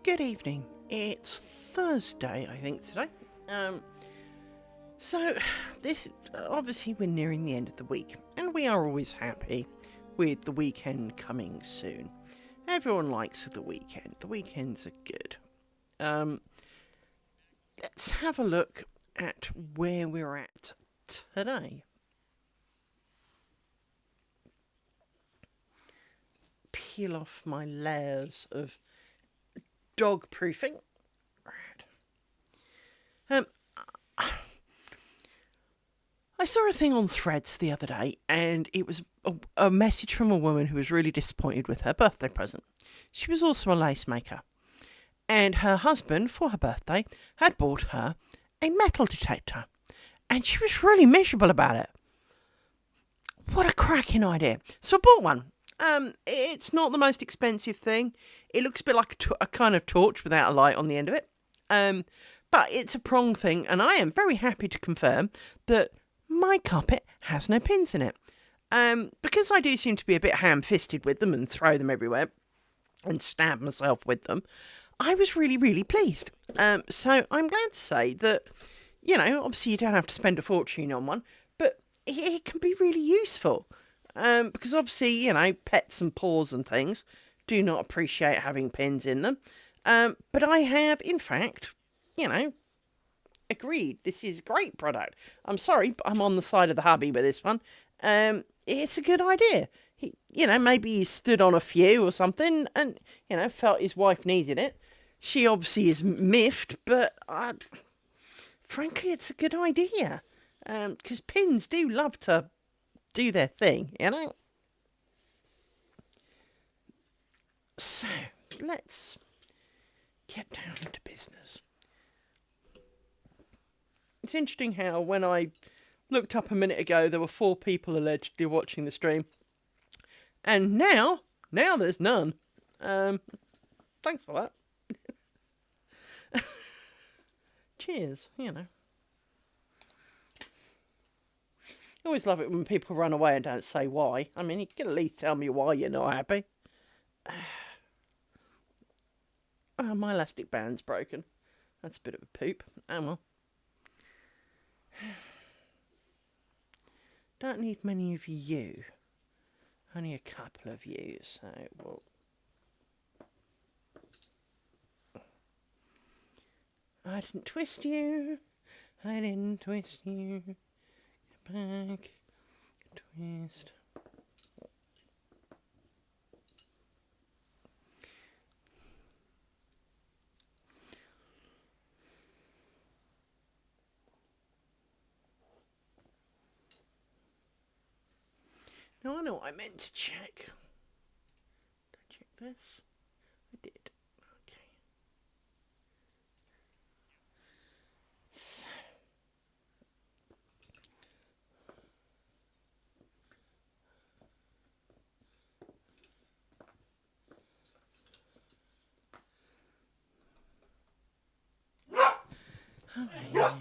Good evening. It's Thursday, I think, today. So this obviously we're nearing the end of the week, and we are always happy with the weekend coming soon. Everyone likes the weekend. The weekends are good. Let's have a look at where we're at today. Peel off my layers of dog proofing. I saw a thing on Threads the other day, and it was a message from a woman who was really disappointed with her birthday present. She was also a lace maker, and her husband, for her birthday, had bought her a metal detector, and she was really miserable about it. What a cracking idea. So I bought one. It's not the most expensive thing. It looks a bit like a kind of torch without a light on the end of it. But it's a prong thing, and I am very happy to confirm that my carpet has no pins in it. Because I do seem to be a bit ham-fisted with them and throw them everywhere and stab myself with them, I was really, really pleased. So I'm glad to say that, obviously you don't have to spend a fortune on one, but it can be really useful. Because obviously, pets and paws and things do not appreciate having pins in them. But I have, in fact, agreed. This is a great product. I'm sorry, but I'm on the side of the hubby with this one. It's a good idea. Maybe he stood on a few or something and, felt his wife needed it. She obviously is miffed, but frankly, it's a good idea. Because pins do love to do their thing, So, let's get down to business. It's interesting how when I looked up a minute ago, there were 4 people allegedly watching the stream. And now there's none. Thanks for that. Cheers, I always love it when people run away and don't say why. I mean, you can at least tell me why you're not happy. Oh, my elastic band's broken. That's a bit of a poop. Oh well. Don't need many of you. Only a couple of you, so we'll... I didn't twist you. I didn't twist you. Get back. Twist. Now I know what I meant to check. Did I check this? I did. Okay. So. Okay.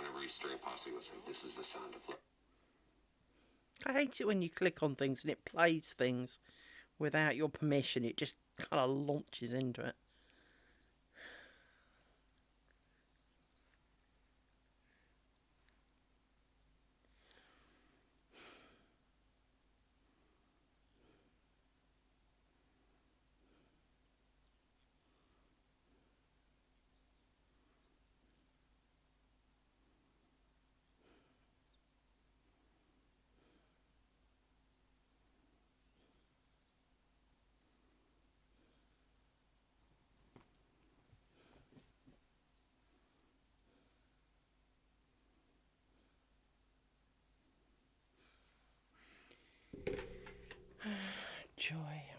whenever you string a posse with him. This is the sound of love. I hate it when you click on things and it plays things without your permission. It just kind of launches into it. Joy.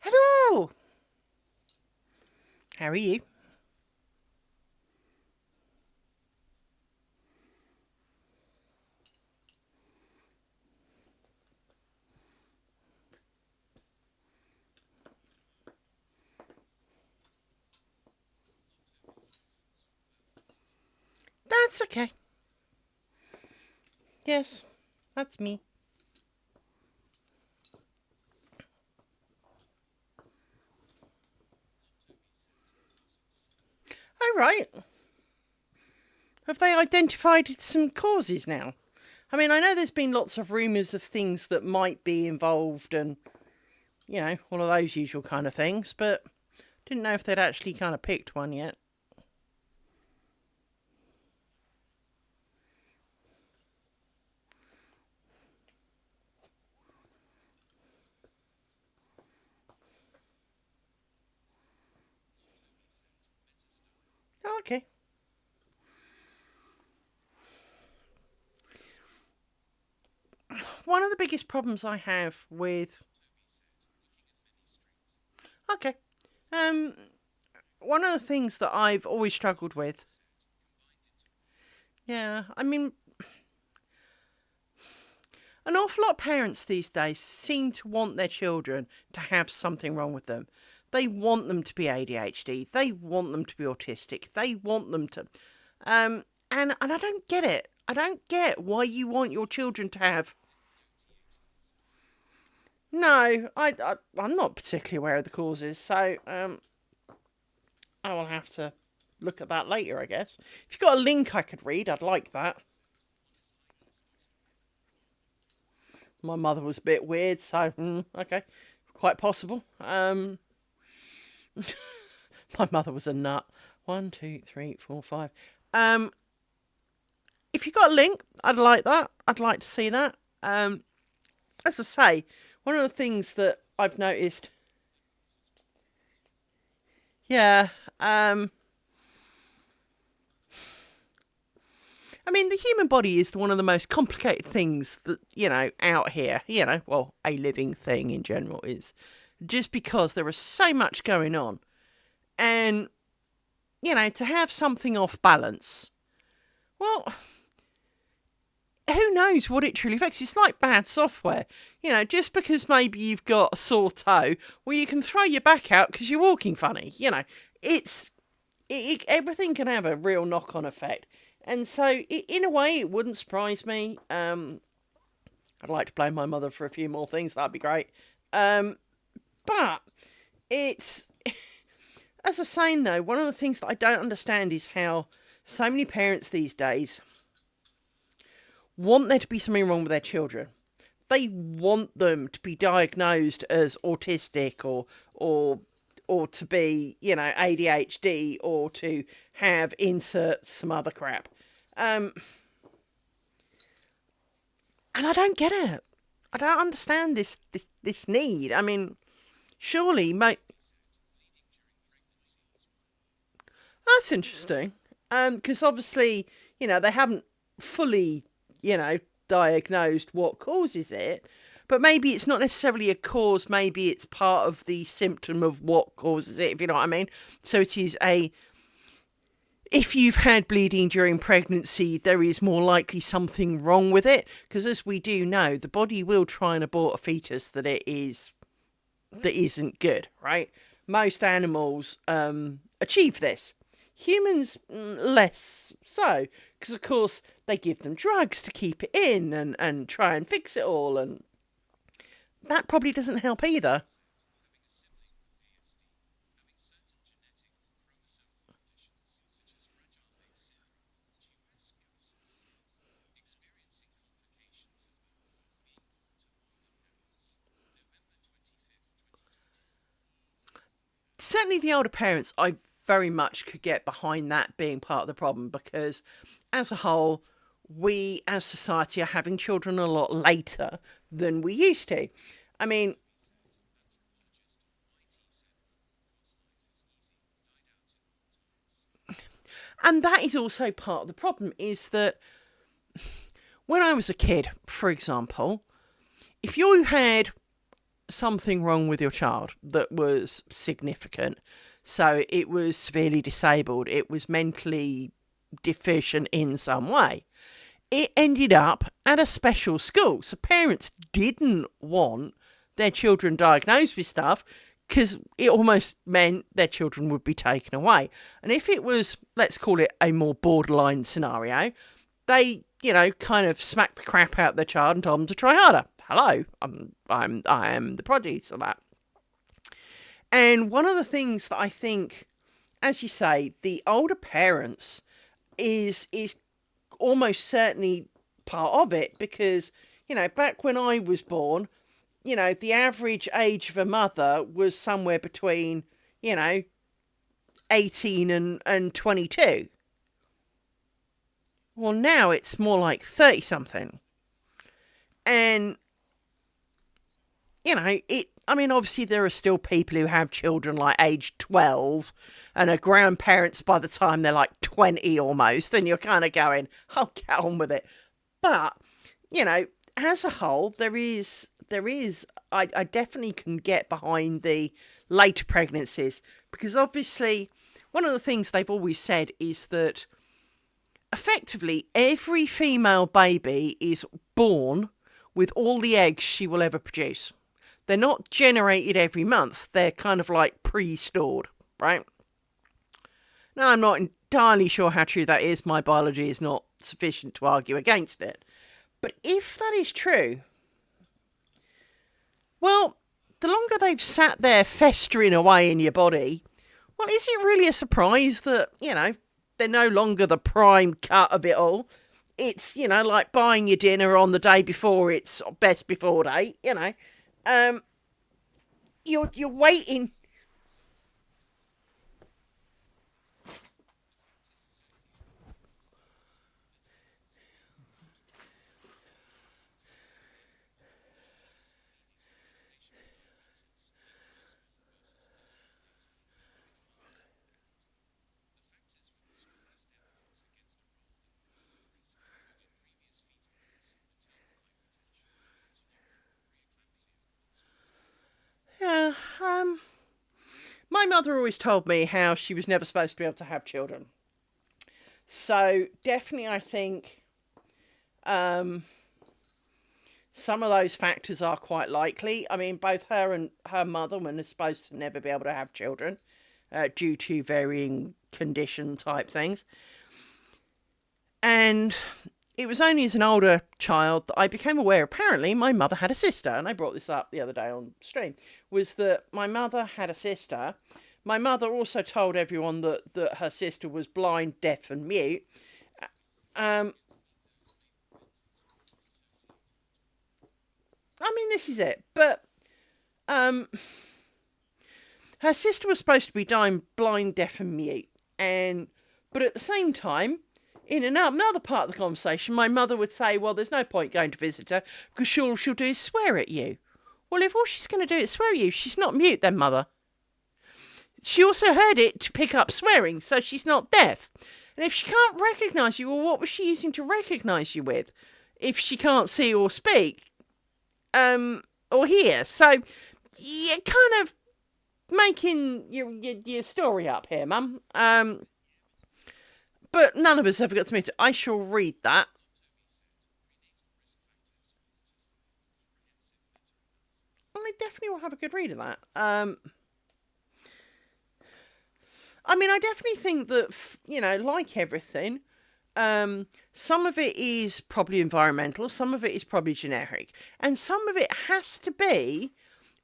Hello! How are you? That's okay. Yes, that's me. Oh, right. Have they identified some causes now? I mean, I know there's been lots of rumours of things that might be involved and, all of those usual kind of things, but didn't know if they'd actually kind of picked one yet. Oh, okay. One of the biggest problems I have with... Okay. Um, One of the things that I've always struggled with... Yeah, I mean, an awful lot of parents these days seem to want their children to have something wrong with them. They want them to be ADHD. They want them to be autistic. They want them to... and I don't get it. I don't get why you want your children to have... No, I'm not particularly aware of the causes, so I will have to look at that later, I guess. If you've got a link I could read, I'd like that. My mother was a bit weird, so okay, quite possible. My mother was a nut. 1, 2, 3, 4, 5. Um, if you've got a link, I'd like that. I'd like to see that. As I say, one of the things that I've noticed, yeah, I mean, the human body is one of the most complicated things that, out here, well, a living thing in general is. Just because there is so much going on. And, to have something off balance, well, who knows what it truly affects? It's like bad software. Just because maybe you've got a sore toe, well, you can throw your back out because you're walking funny. Everything can have a real knock-on effect. And so, in a way, it wouldn't surprise me. I'd like to blame my mother for a few more things. That'd be great. But it's, as I was saying though, one of the things that I don't understand is how so many parents these days want there to be something wrong with their children. They want them to be diagnosed as autistic or to be, ADHD or to have insert some other crap. And I don't get it. I don't understand this need. I mean, surely, mate. That's interesting. Because obviously, they haven't fully, diagnosed what causes it. But maybe it's not necessarily a cause. Maybe it's part of the symptom of what causes it, if you know what I mean. So it is if you've had bleeding during pregnancy, there is more likely something wrong with it. Because as we do know, the body will try and abort a fetus that isn't good, right? Most animals achieve this. Humans, less so. Because, of course, they give them drugs to keep it in and try and fix it all. And that probably doesn't help either. Certainly the older parents, I very much could get behind that being part of the problem because, as a whole, we as society are having children a lot later than we used to. I mean, and that is also part of the problem is that when I was a kid, for example, if you had something wrong with your child that was significant, so it was severely disabled, it was mentally deficient in some way, it ended up at a special school. So parents didn't want their children diagnosed with stuff because it almost meant their children would be taken away. And if it was, let's call it a more borderline scenario, they, kind of smacked the crap out of their child and told them to try harder. Hello, I am the produce of that. And one of the things that I think, as you say, the older parents is almost certainly part of it because, back when I was born, the average age of a mother was somewhere between, 18 and 22. Well, now it's more like 30 something. And, I mean, obviously there are still people who have children like age 12 and are grandparents by the time they're like 20 almost. And you're kind of going, oh, get on with it. But, as a whole, I definitely can get behind the later pregnancies because obviously one of the things they've always said is that effectively every female baby is born with all the eggs she will ever produce. They're not generated every month. They're kind of like pre-stored, right? Now, I'm not entirely sure how true that is. My biology is not sufficient to argue against it. But if that is true, well, the longer they've sat there festering away in your body, well, is it really a surprise that, they're no longer the prime cut of it all? It's, like buying your dinner on the day before it's best before date, Um, you're waiting. Yeah. My mother always told me how she was never supposed to be able to have children. So definitely, I think um, some of those factors are quite likely. I mean, both her and her mother were supposed to never be able to have children due to varying condition type things. And it was only as an older child that I became aware, apparently, my mother had a sister. And I brought this up the other day on stream, was that my mother had a sister. My mother also told everyone that her sister was blind, deaf, and mute. Um, I mean, this is it. But um, her sister was supposed to be dying blind, deaf, and mute. But at the same time, in another part of the conversation, my mother would say, well, there's no point going to visit her because all she'll do is swear at you. Well, if all she's going to do is swear at you, she's not mute then, mother. She also heard it to pick up swearing, so she's not deaf. And if she can't recognise you, well, what was she using to recognise you with? If she can't see or speak, or hear. So you're kind of making your story up here, Mum. But none of us ever got to meet it. I shall read that. I definitely will have a good read of that. I mean, I definitely think that, like everything, some of it is probably environmental, some of it is probably generic, and some of it has to be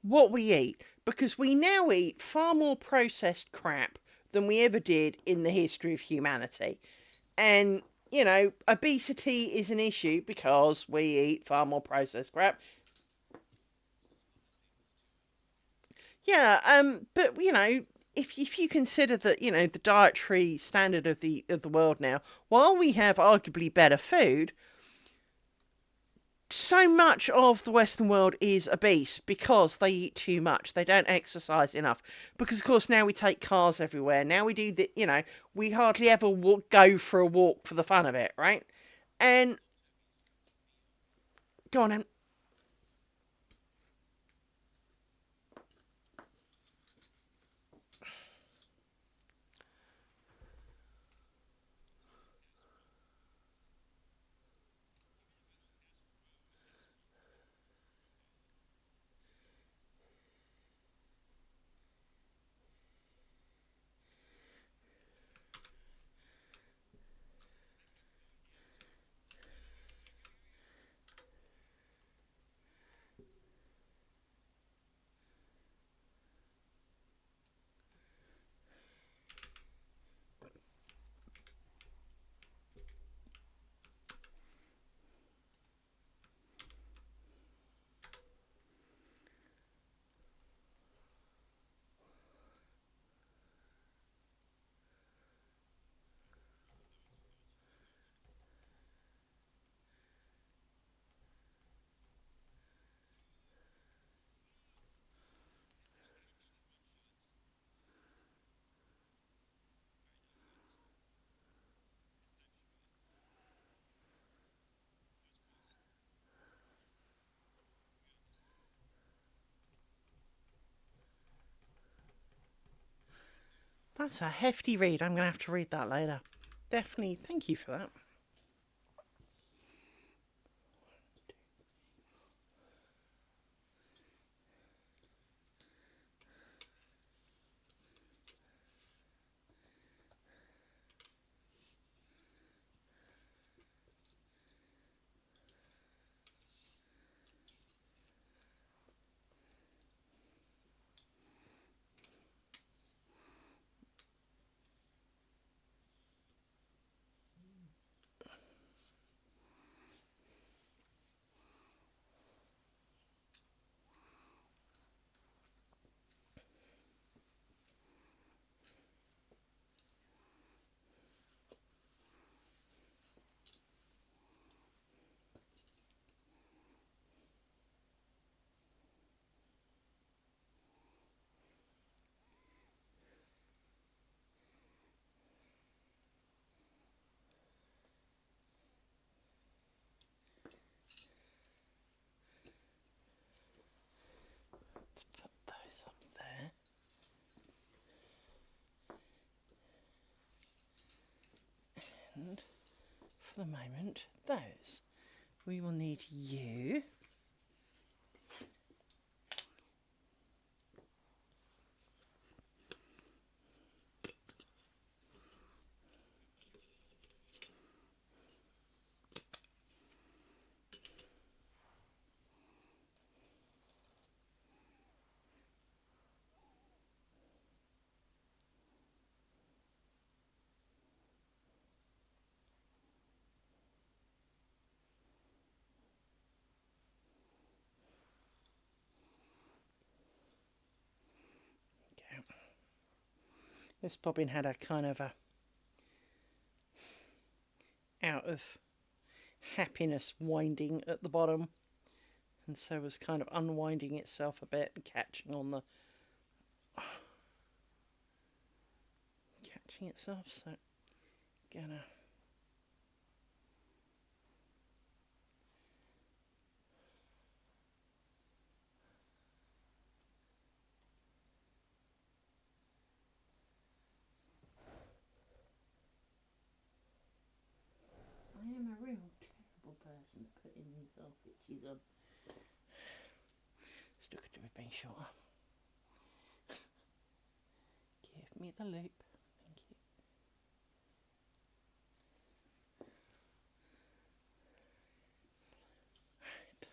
what we eat, because we now eat far more processed crap than we ever did in the history of humanity. And, obesity is an issue because we eat far more processed crap. Yeah, but if you consider that the dietary standard of the world now, while we have arguably better food, so much of the Western world is obese because they eat too much. They don't exercise enough. Because of course now we take cars everywhere. Now we do we hardly ever go for a walk for the fun of it, right? And go on, then. That's a hefty read. I'm going to have to read that later. Definitely. Thank you for that. for the moment those. We will need you. Okay. This bobbin had a kind of a out of happiness winding at the bottom, and so was kind of unwinding itself a bit and catching on the catching itself. So gonna I am a real terrible person putting these off itchies on. Stuck it to me being shorter. Give me the loop. Thank you. Right.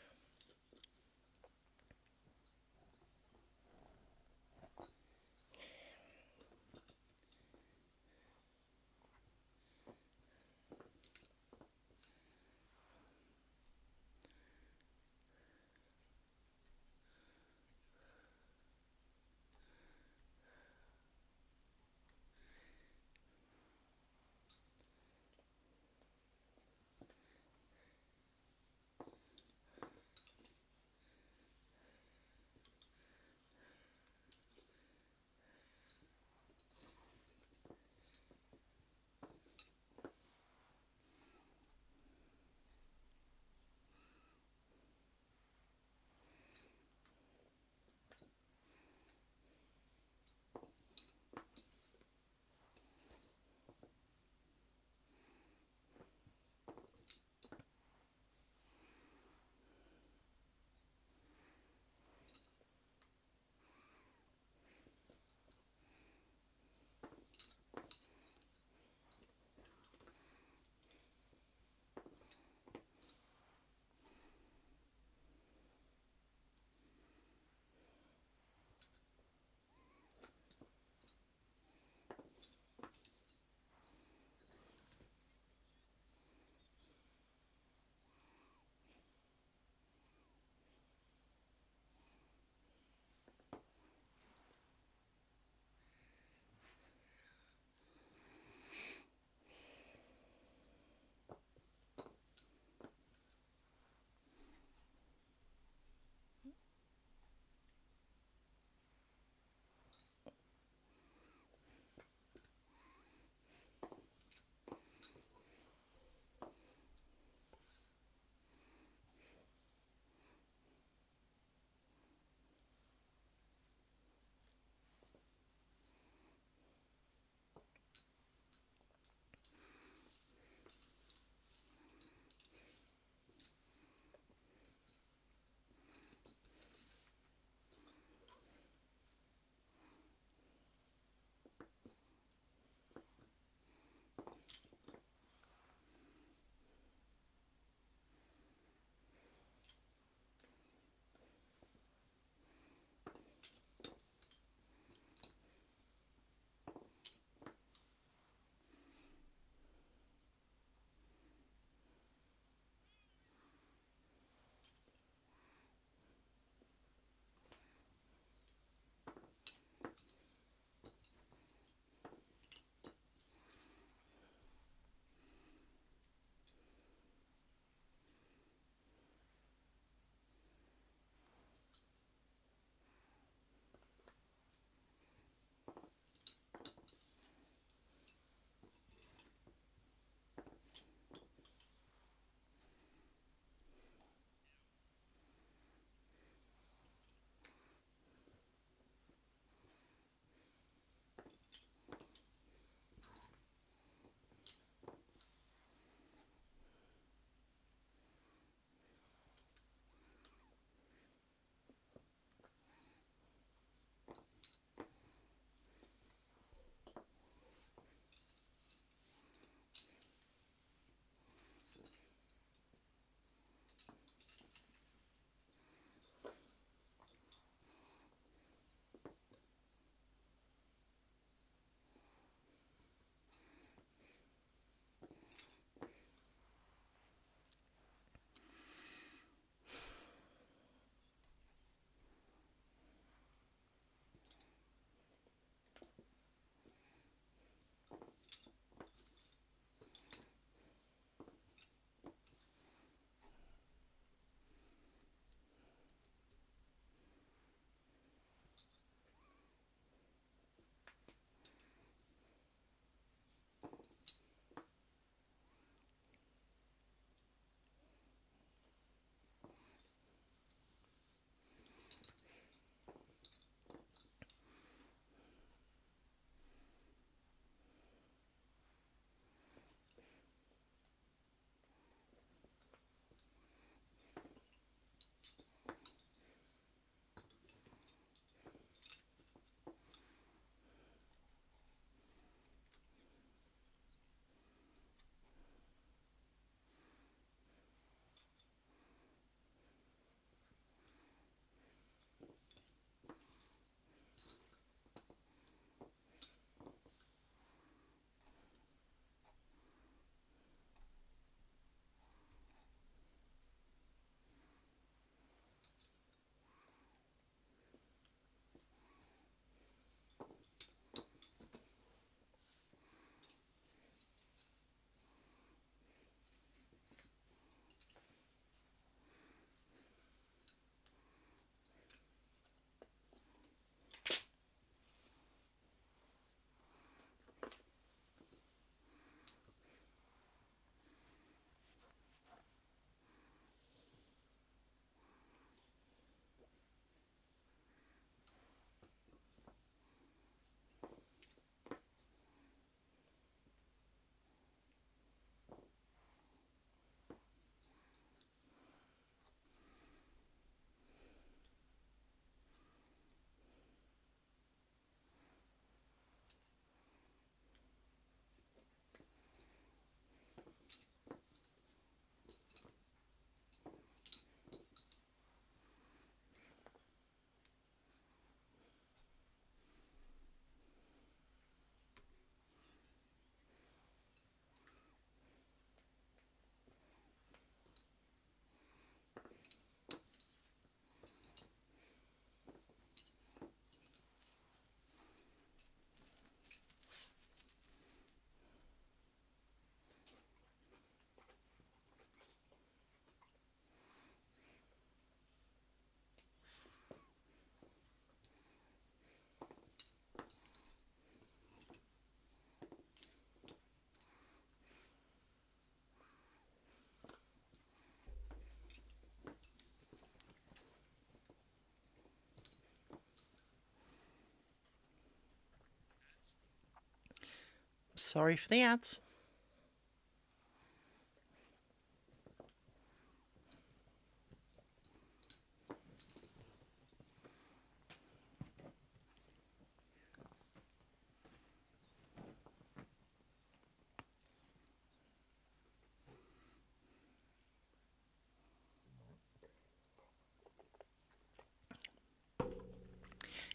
Sorry for the ads.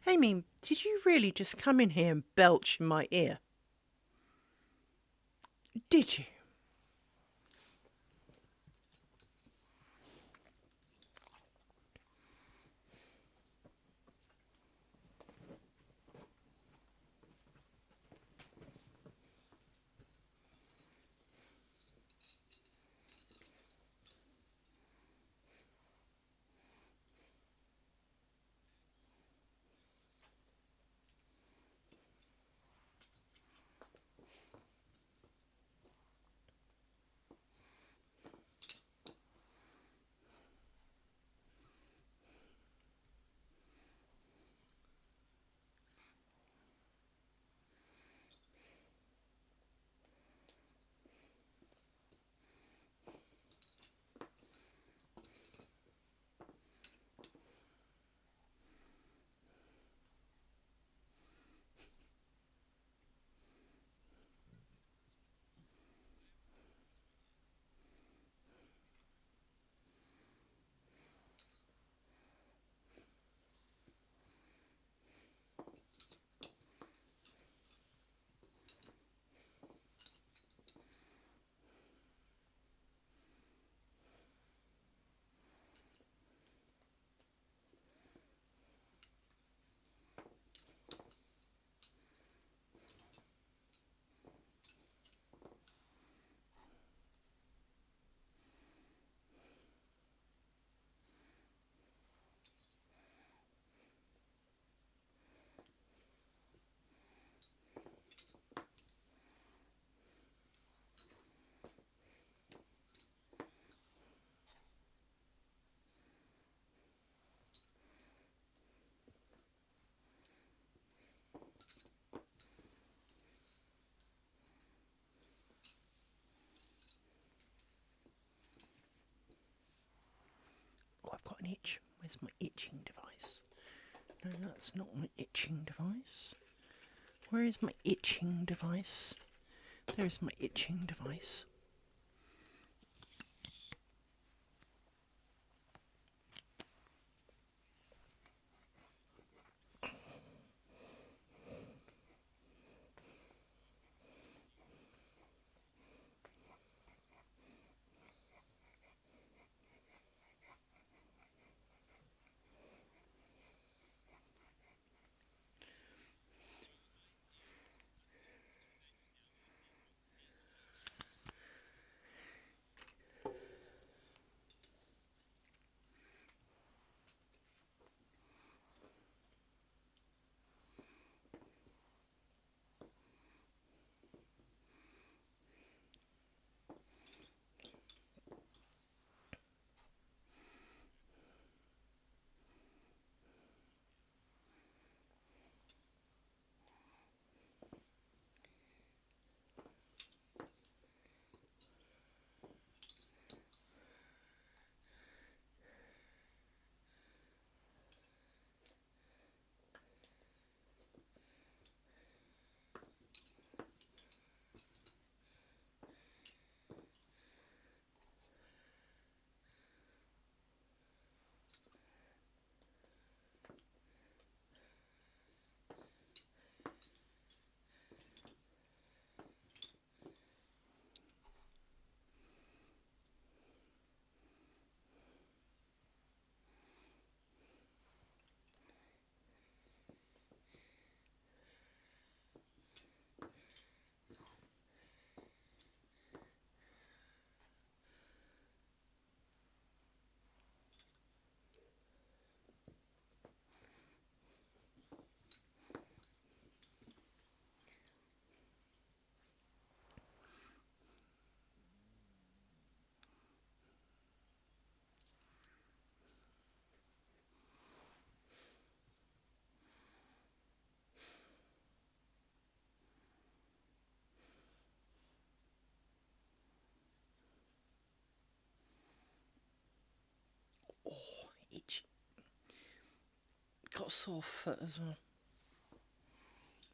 Amy, did you really just come in here and belch in my ear? Did you? Oh, I've got an itch. Where's my itching device? No, that's not my itching device. Where is my itching device? There's my itching device. sore foot as well.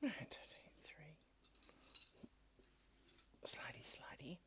Right, 3. Slidey, slidey.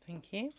Thank you.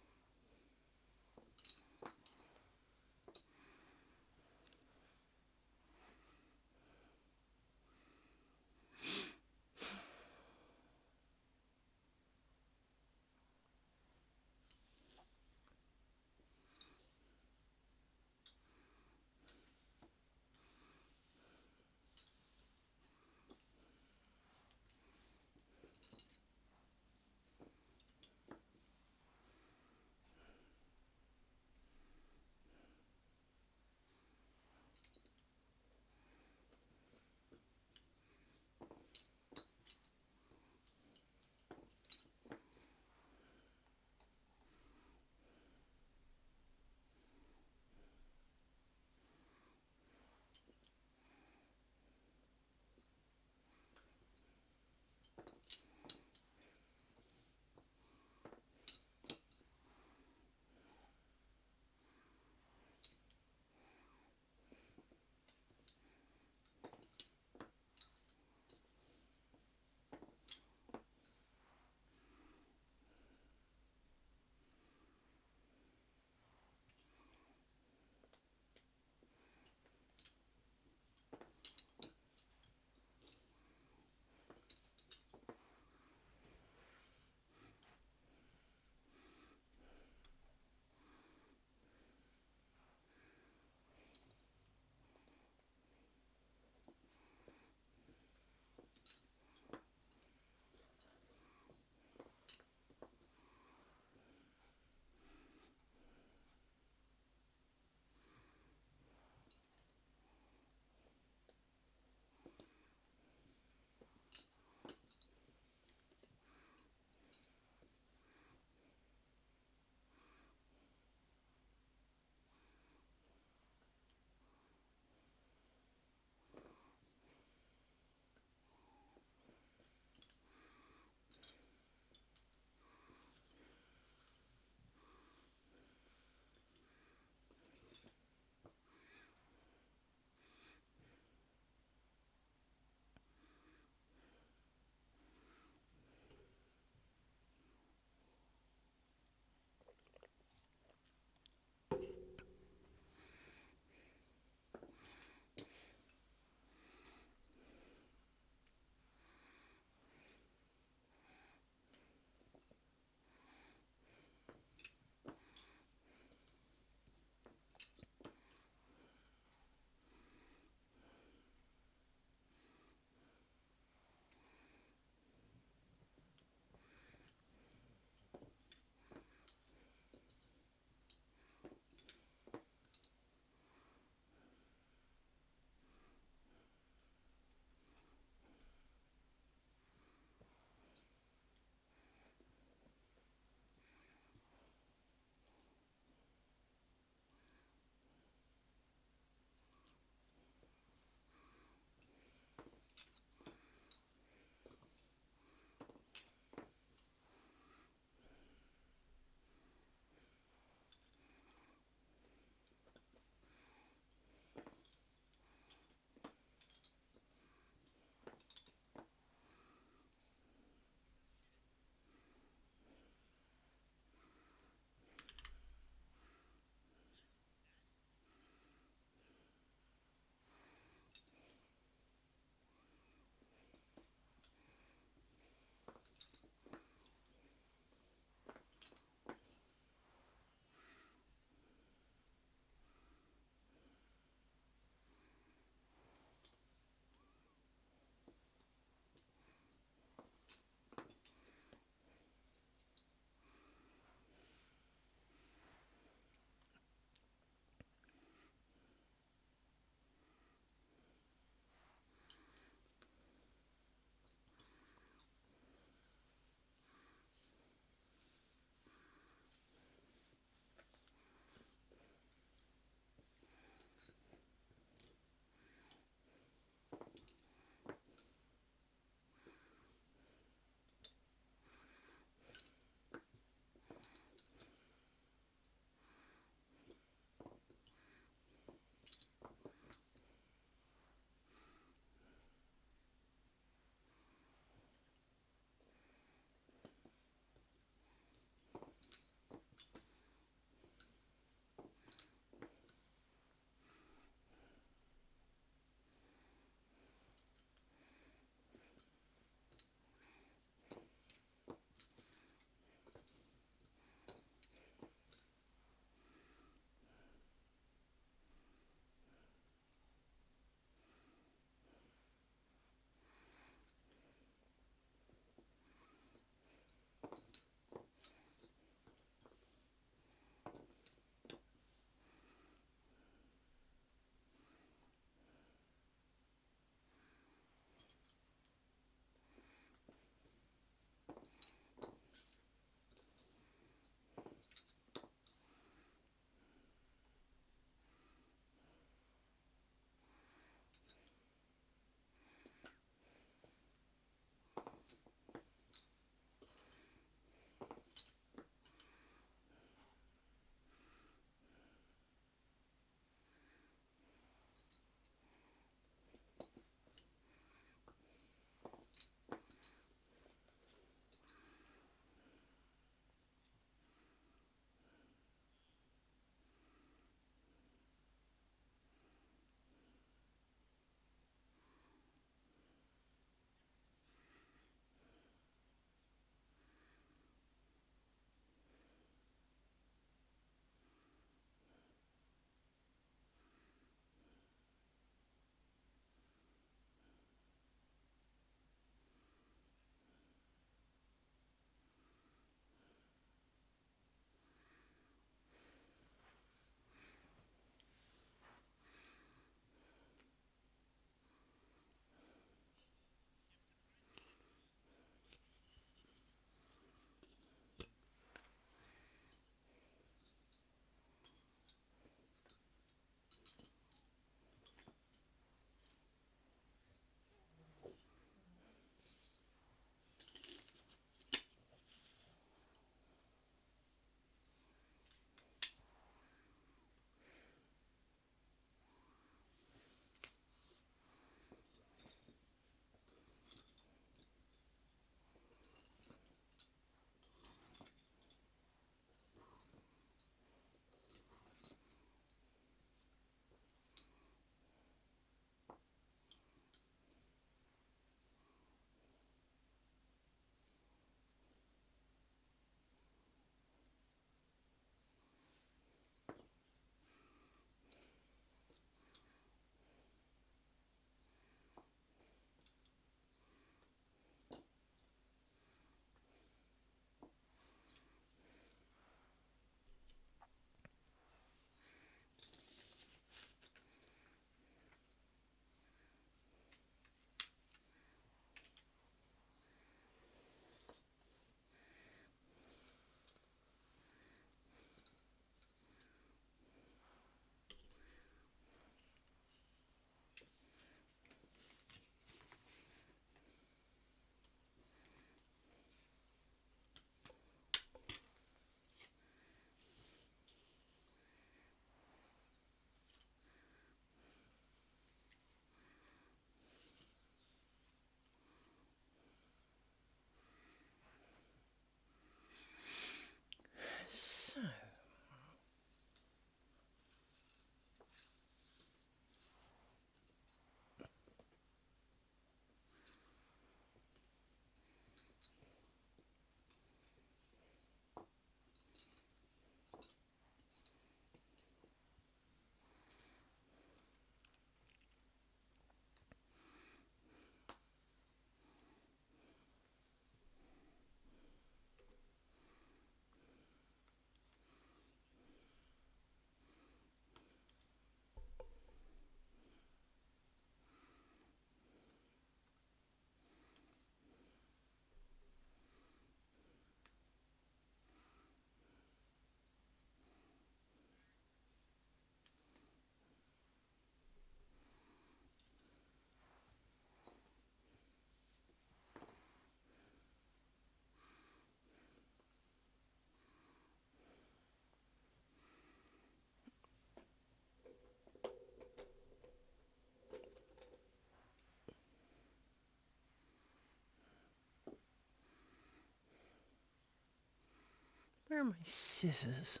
Where are my scissors?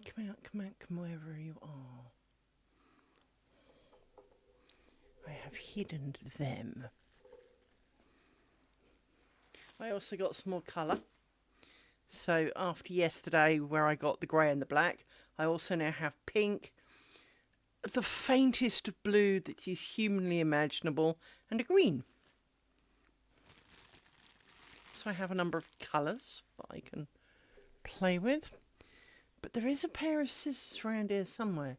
Come out, wherever you are. I have hidden them. I also got some more colour. So after yesterday where I got the grey and the black, I also now have pink, the faintest blue that is humanly imaginable, and a green. So I have a number of colours that I can play with. But there is a pair of scissors around here somewhere.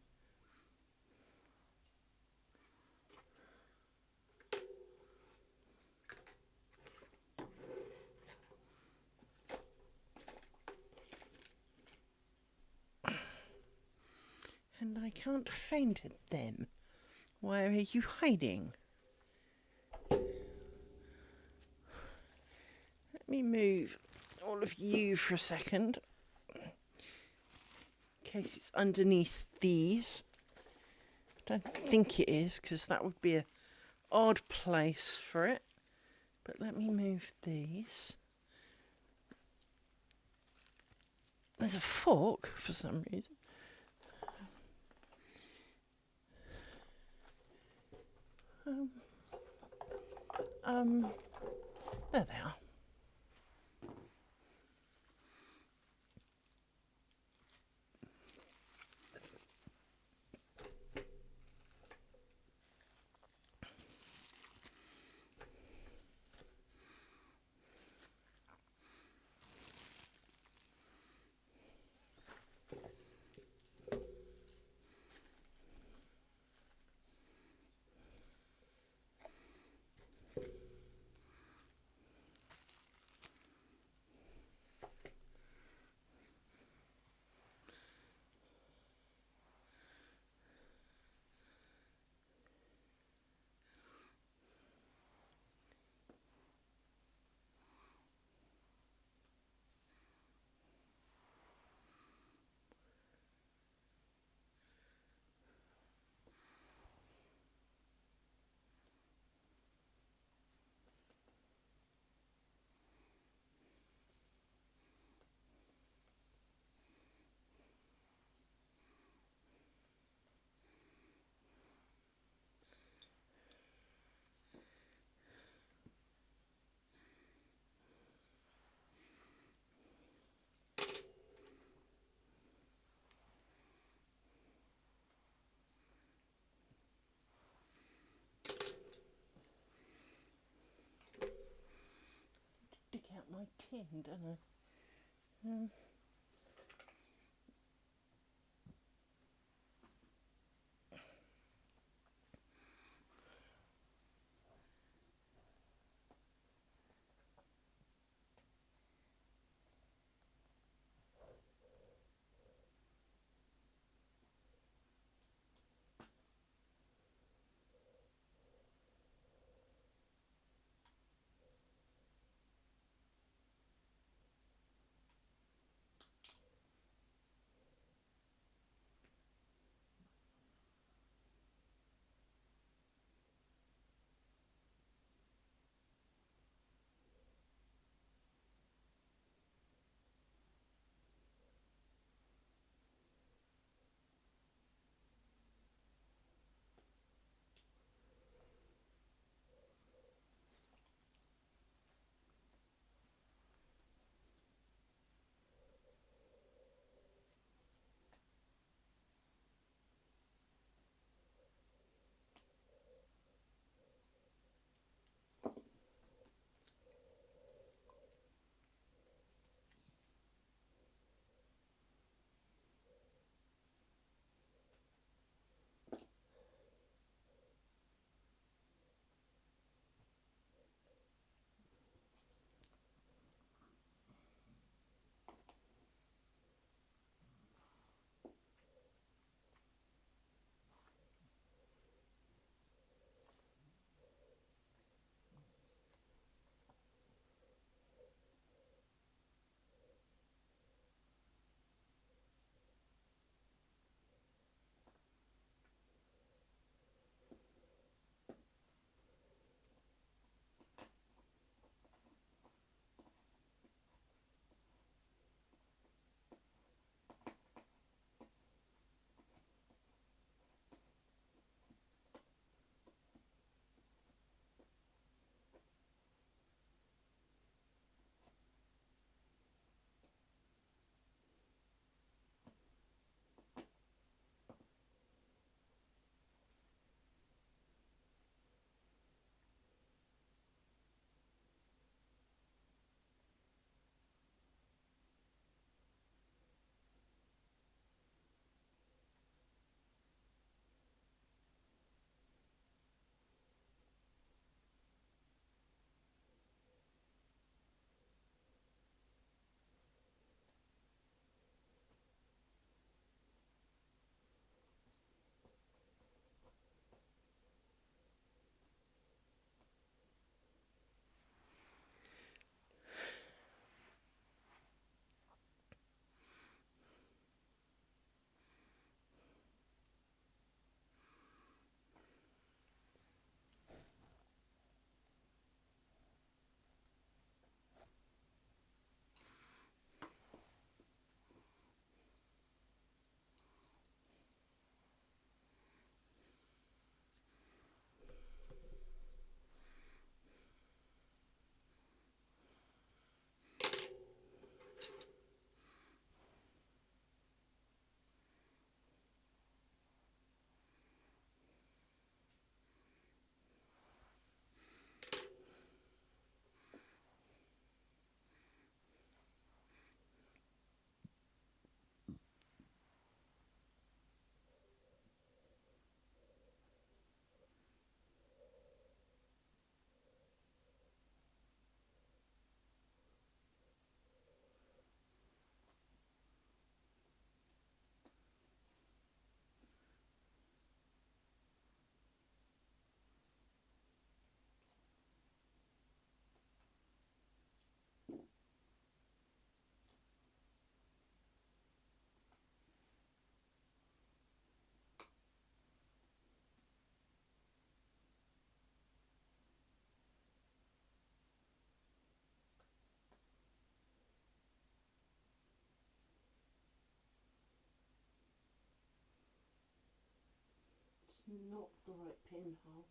And I can't find them. Where are you hiding? Let me move all of you for a second. In case it's underneath these. I don't think it is, because that would be an odd place for it. But let me move these. There's a fork for some reason. There they are. Dig out my tin, don't I? not the right pinhole.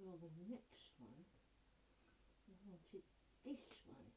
Well, the next one, I wanted this one.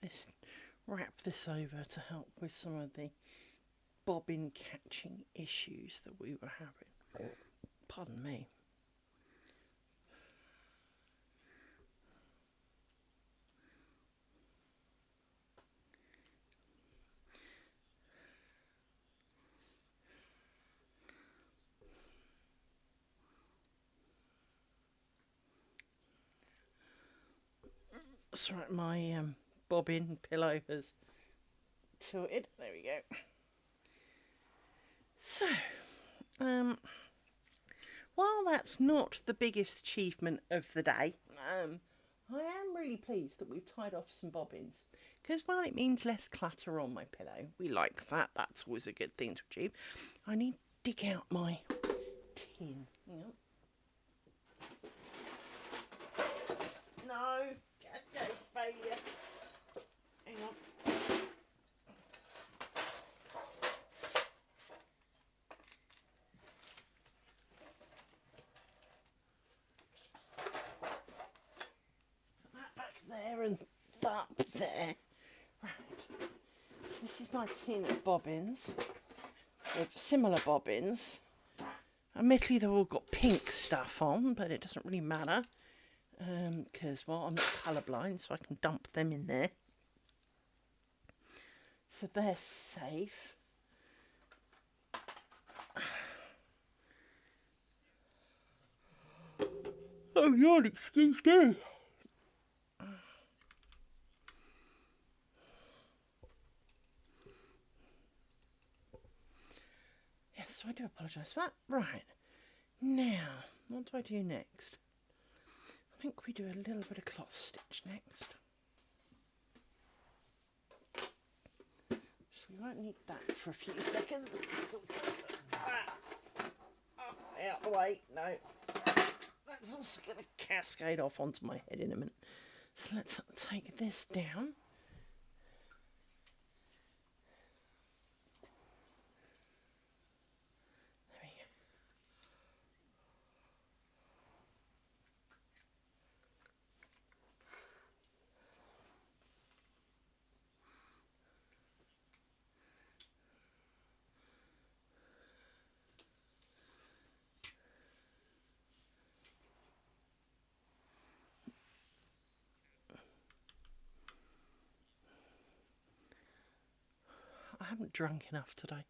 Let's wrap this over to help with some of the bobbin catching issues that we were having. Pardon me. That's right, my bobbin pillow has tilted. There we go. So, while that's not the biggest achievement of the day, I am really pleased that we've tied off some bobbins. Because while it means less clutter on my pillow, we like that. That's always a good thing to achieve. I need to dig out my tin. Hang on. No, cascade failure. Hang on. That back there and that up there. Right. So this is my tin of bobbins with similar bobbins. Admittedly, they've all got pink stuff on, but it doesn't really matter. Because, well, I'm not colourblind, so I can dump them in there. So they're safe. Oh God, excuse me. Yes, so I do apologise for that. Right. Now, what do I do next? I think we do a little bit of cloth stitch next. So we won't need that for a few seconds. Out of the way. No. That's also going to cascade off onto my head in a minute. So let's take this down. There we go. I haven't drunk enough today.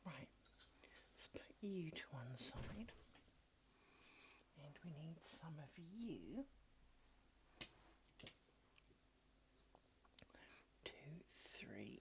Right. Let's put you to one side. And we need some of you. 2, 3.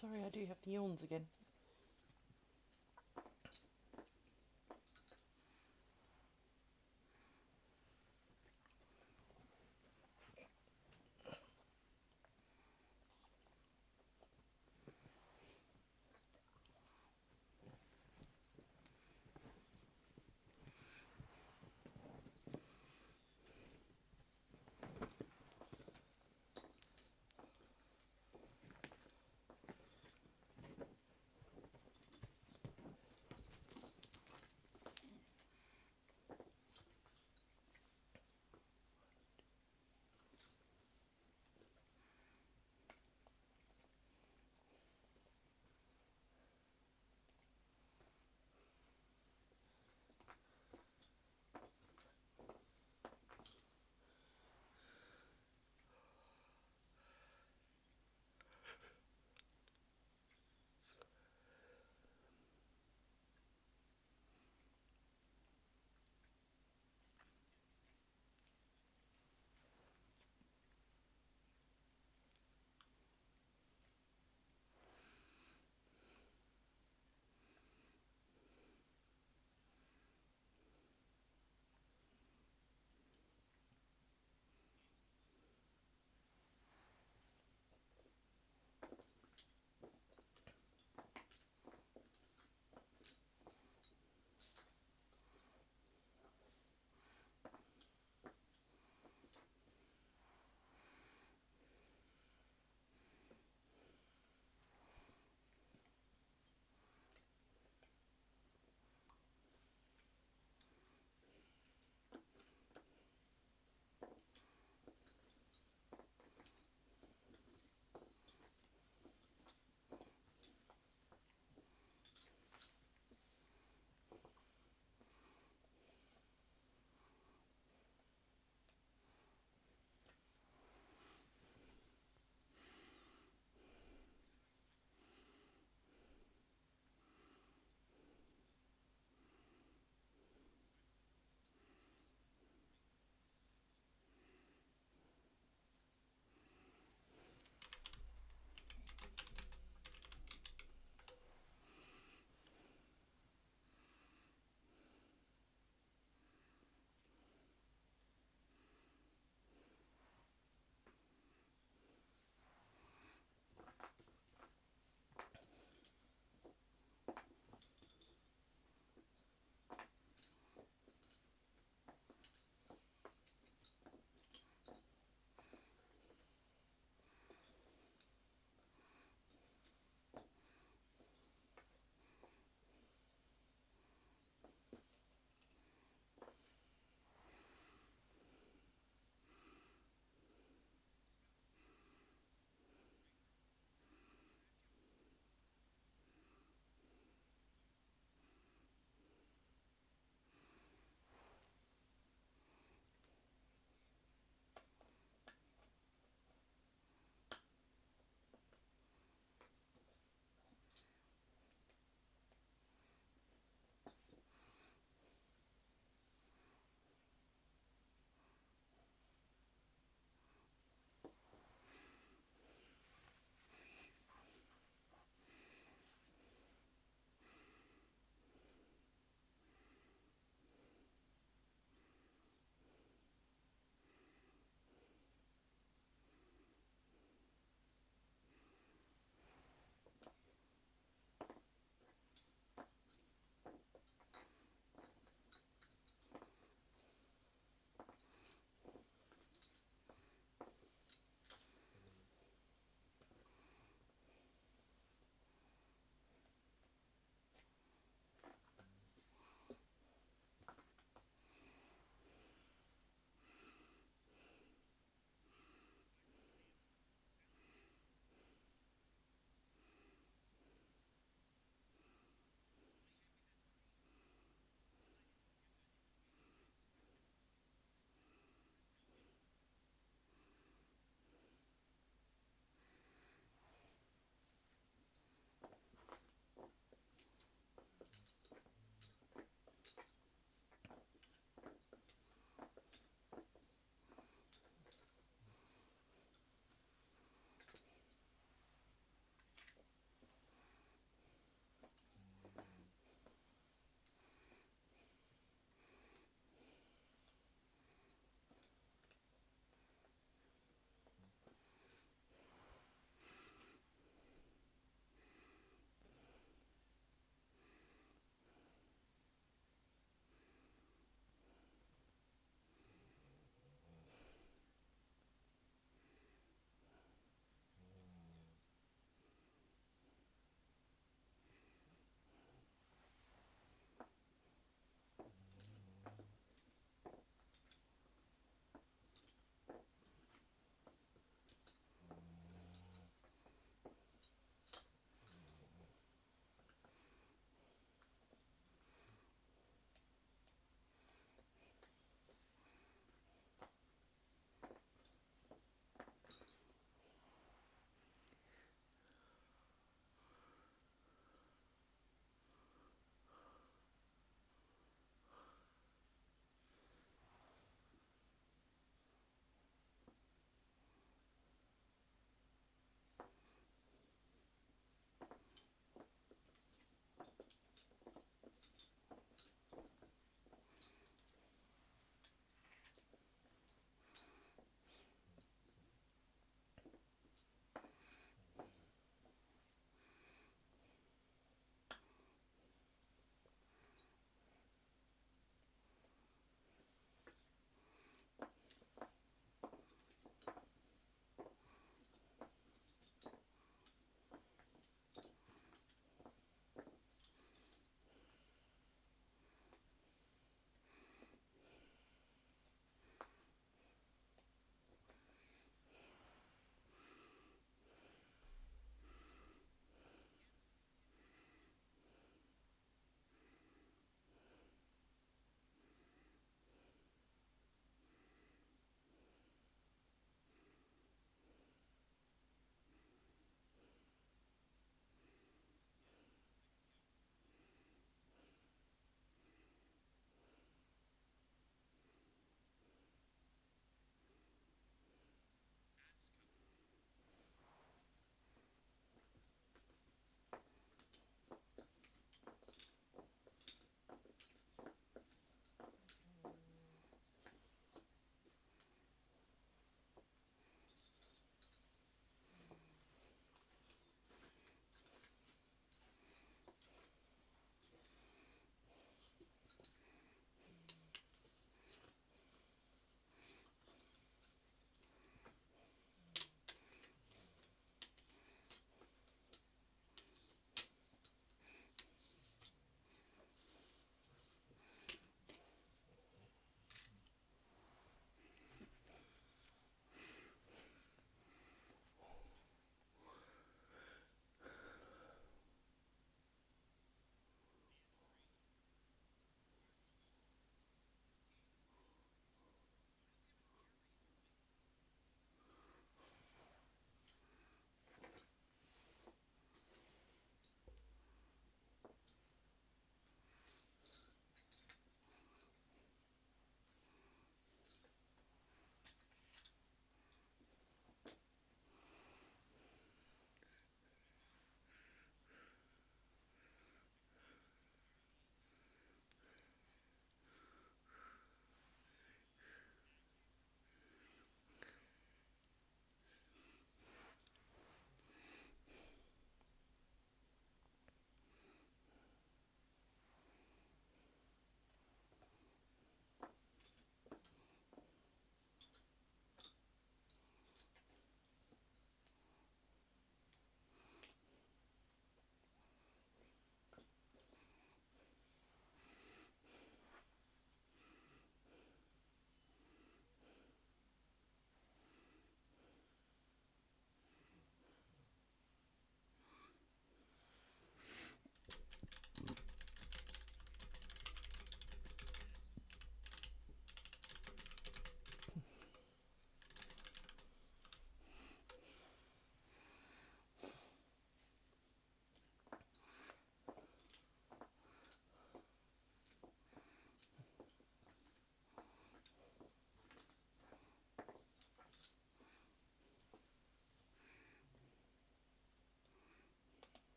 Sorry, I do have the yawns again.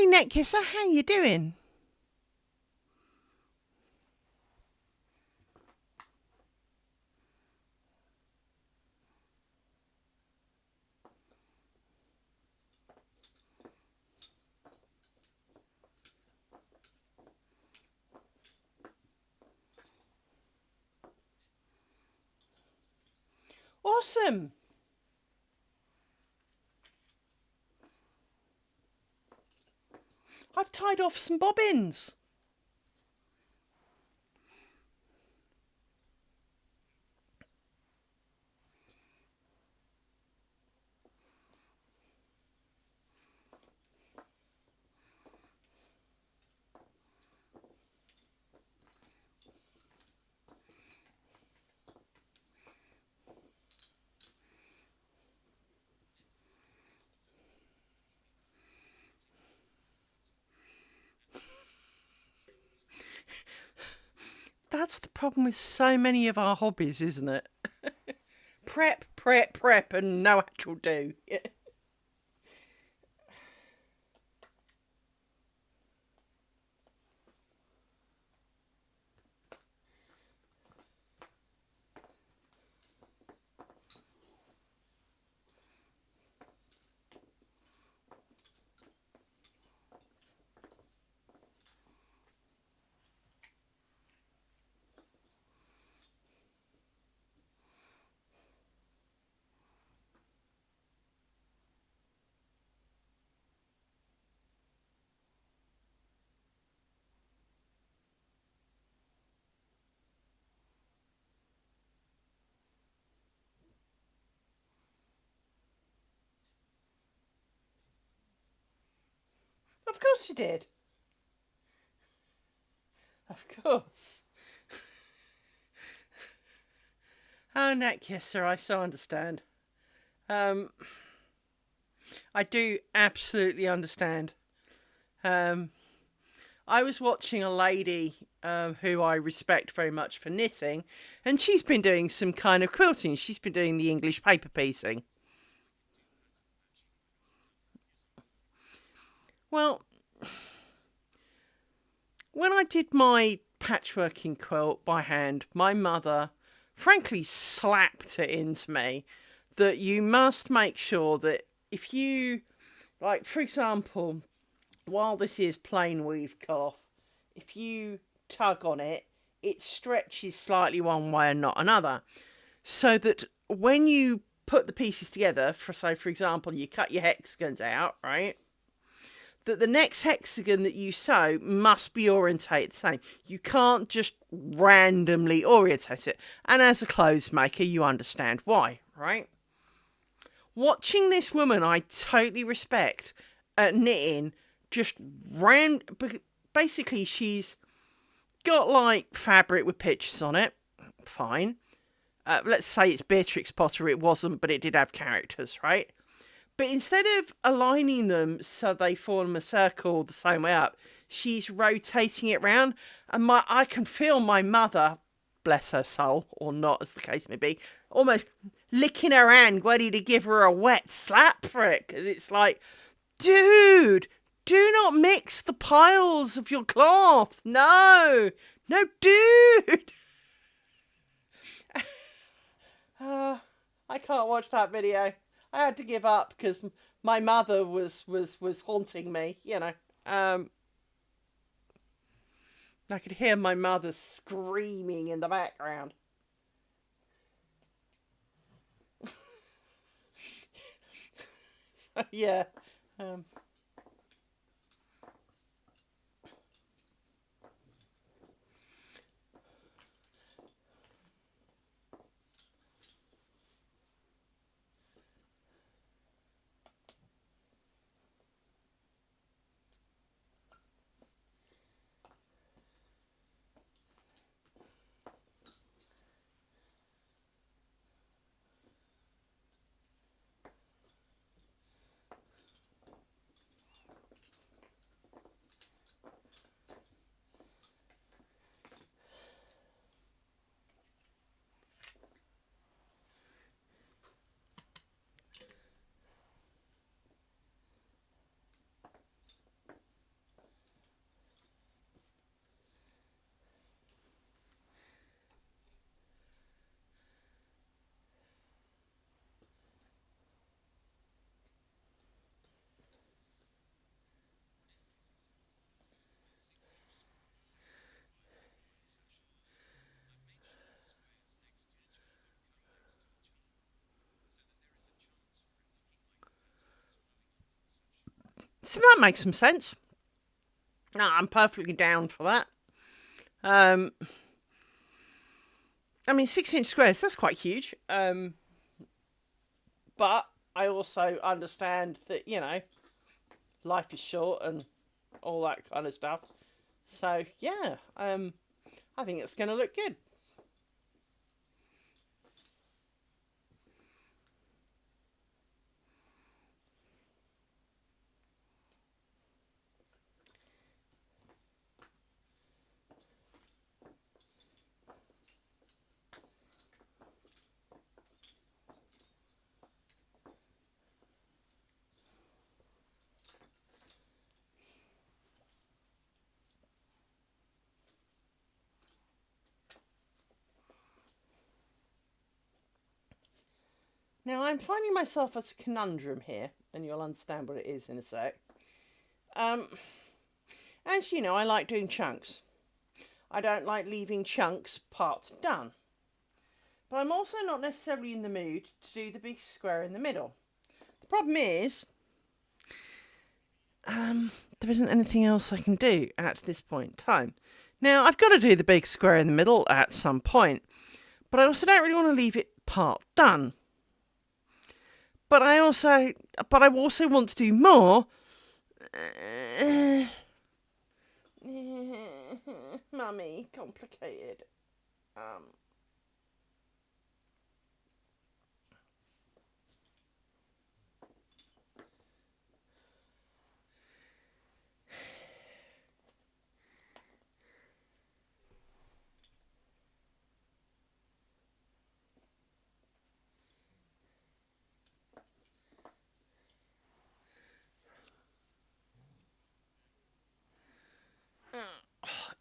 Hey, Netkisser, how you doing? Awesome. I've tied off some bobbins. That's the problem with so many of our hobbies, isn't it? Prep, prep, prep, and no actual do. Of course you did. Of course. Oh, Netkisser, I so understand. Um, I do absolutely understand. Um, I was watching a lady who I respect very much for knitting, and she's been doing some kind of quilting. She's been doing the English paper piecing. Well, when I did my patchworking quilt by hand, my mother frankly slapped it into me that you must make sure that if you, like, for example, while this is plain weave cloth, if you tug on it, it stretches slightly one way and not another. So that when you put the pieces together, for say, for example, you cut your hexagons out, right? That the next hexagon that you sew must be orientated the same. You can't just randomly orientate it. And as a clothes maker, you understand why, right? Watching this woman, I totally respect at knitting. Just ran. Basically, she's got like fabric with pictures on it. Fine. Let's say it's Beatrix Potter. It wasn't, but it did have characters, right? But instead of aligning them so they form a circle the same way up, she's rotating it round. And I can feel my mother, bless her soul, or not, as the case may be, almost licking her hand, ready to give her a wet slap for it. Because it's like, dude, do not mix the piles of your cloth. No, no, dude. I can't watch that video. I had to give up because my mother was haunting me. I could hear my mother screaming in the background. Yeah. Um, So that makes some sense. No, I'm perfectly down for that. I mean, 6-inch squares, that's quite huge. But I also understand that, life is short and all that kind of stuff. So, yeah, I think it's going to look good. Now, I'm finding myself at a conundrum here, and you'll understand what it is in a sec. As you know, I like doing chunks. I don't like leaving chunks parts done. But I'm also not necessarily in the mood to do the big square in the middle. The problem is, there isn't anything else I can do at this point in time. Now, I've got to do the big square in the middle at some point, but I also don't really want to leave it part done. But I also want to do more. Mummy, complicated.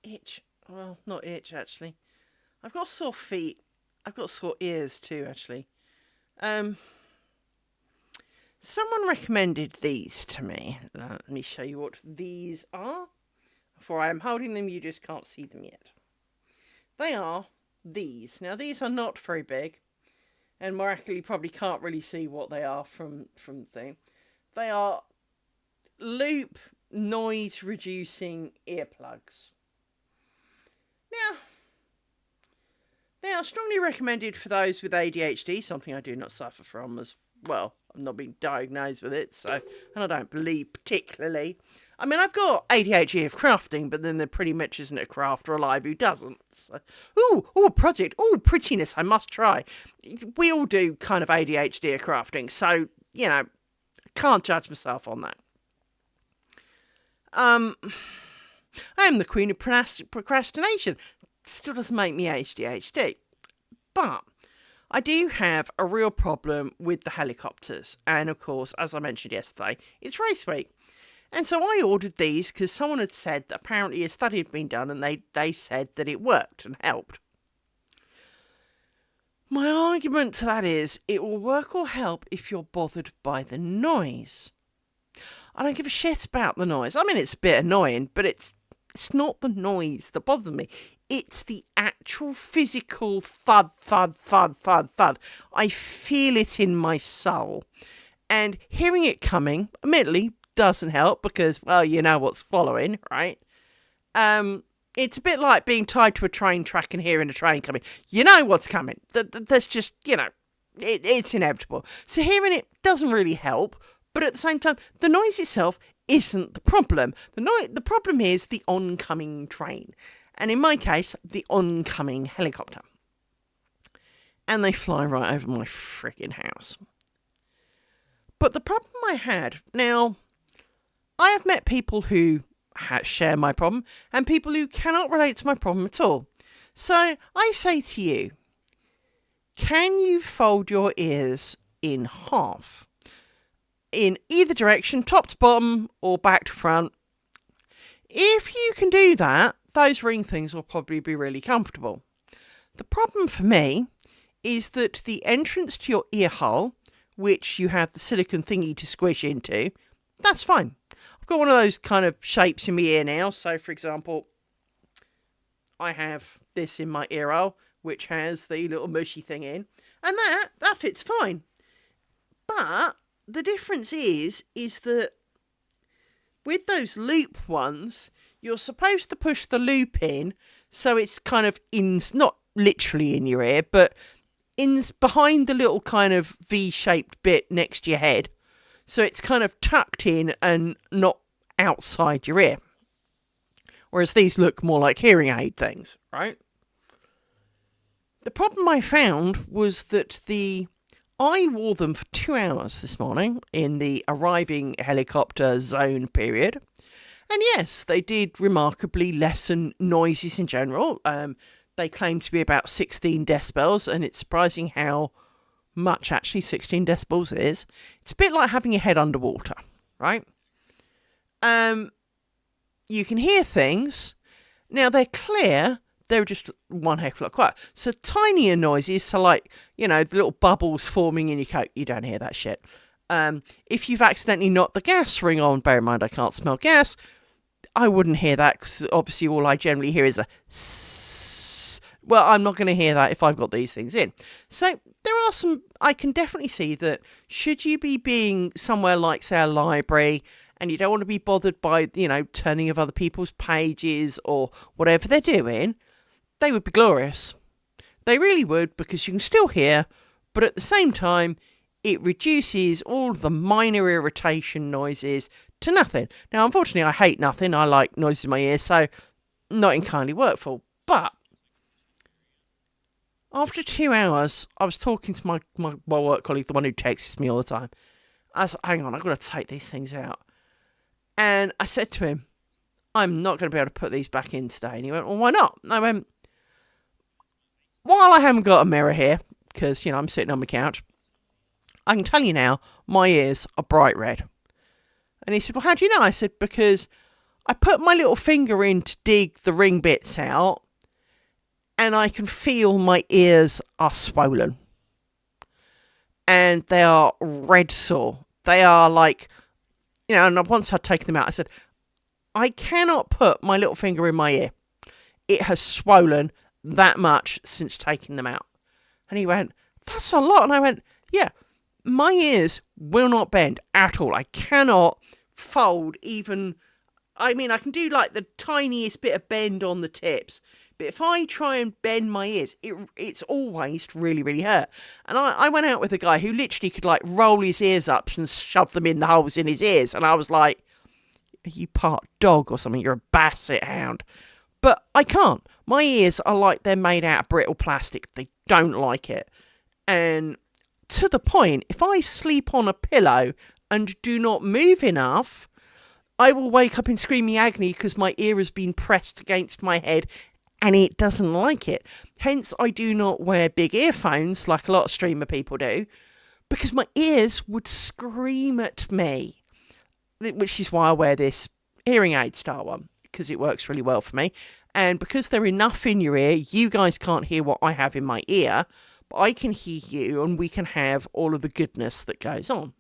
Itch. Well, not itch, actually. I've got sore feet. I've got sore ears too, actually. Someone recommended these to me. Let me show you what these are. For I am holding them, you just can't see them yet. They are these. Now, these are not very big, and miraculously probably can't really see what they are from the thing. They are loop noise reducing earplugs. Now, they are strongly recommended for those with ADHD, something I do not suffer from as well. I've not been diagnosed with it, and I don't believe particularly. I mean, I've got ADHD of crafting, but then there pretty much isn't a crafter alive who doesn't. So, a project. Prettiness, I must try. We all do kind of ADHD of crafting, so, can't judge myself on that. I am the queen of procrastination. Still doesn't make me ADHD. But I do have a real problem with the helicopters. And of course, as I mentioned yesterday, it's race week. And so I ordered these because someone had said that apparently a study had been done and they said that it worked and helped. My argument to that is it will work or help if you're bothered by the noise. I don't give a shit about the noise. I mean, it's a bit annoying, but it's not the noise that bothers me. It's the actual physical thud, thud, thud, thud, thud. I feel it in my soul. And hearing it coming, admittedly, doesn't help because, well, you know what's following, right? It's a bit like being tied to a train track and hearing a train coming. You know what's coming. That's just, it's inevitable. So hearing it doesn't really help. But at the same time, the noise itself isn't the problem. The problem is the oncoming train. And in my case, the oncoming helicopter. And they fly right over my freaking house. But the problem I had... Now, I have met people who share my problem and people who cannot relate to my problem at all. So I say to you, can you fold your ears in half? In either direction, top to bottom or back to front. If you can do that, those ring things will probably be really comfortable. The problem for me is that the entrance to your ear hole, which you have the silicone thingy to squish into, that's fine. I've got one of those kind of shapes in my ear now. So, for example, I have this in my ear hole, which has the little mushy thing in, and that fits fine. But the difference is that with those loop ones, you're supposed to push the loop in so it's kind of in, not literally in your ear, but in behind the little kind of V-shaped bit next to your head. So it's kind of tucked in and not outside your ear. Whereas these look more like hearing aid things, right? The problem I found was that I wore them for 2 hours this morning in the arriving helicopter zone period. And yes, they did remarkably lessen noises in general. They claim to be about 16 decibels, and it's surprising how much actually 16 decibels is. It's a bit like having your head underwater, right? You can hear things. Now, they're clear. They're just one heck of a lot quiet. So tinier noises, so like, the little bubbles forming in your coat, you don't hear that shit. If you've accidentally knocked the gas ring on, bear in mind I can't smell gas, I wouldn't hear that because obviously all I generally hear is a sss. Well, I'm not going to hear that if I've got these things in. So there are some, I can definitely see that should you be being somewhere like, say, a library, and you don't want to be bothered by, turning of other people's pages or whatever they're doing, they would be glorious. They really would, because you can still hear, but at the same time, it reduces all the minor irritation noises to nothing. Now, unfortunately, I hate nothing. I like noises in my ears, so not entirely workful. But after 2 hours, I was talking to my work colleague, the one who texts me all the time. I was like, hang on, I've got to take these things out. And I said to him, I'm not going to be able to put these back in today. And he went, well, why not? And I went, while I haven't got a mirror here, because, I'm sitting on my couch, I can tell you now, my ears are bright red. And he said, well, how do you know? I said, because I put my little finger in to dig the ring bits out, and I can feel my ears are swollen. And they are red sore. They are like, and once I'd taken them out, I said, I cannot put my little finger in my ear. It has swollen that much since taking them out. And he went, that's a lot. And I went, yeah, my ears will not bend at all. I cannot fold even, I can do like the tiniest bit of bend on the tips. But if I try and bend my ears, it's always really, really hurt. And I went out with a guy who literally could like roll his ears up and shove them in the holes in his ears. And I was like, are you part dog or something? You're a basset hound. But I can't. My ears are like they're made out of brittle plastic. They don't like it. And to the point, if I sleep on a pillow and do not move enough, I will wake up in screaming agony because my ear has been pressed against my head and it doesn't like it. Hence, I do not wear big earphones like a lot of streamer people do, because my ears would scream at me. Which is why I wear this hearing aid style one, because it works really well for me. And because they're enough in your ear, you guys can't hear what I have in my ear, but I can hear you and we can have all of the goodness that goes on.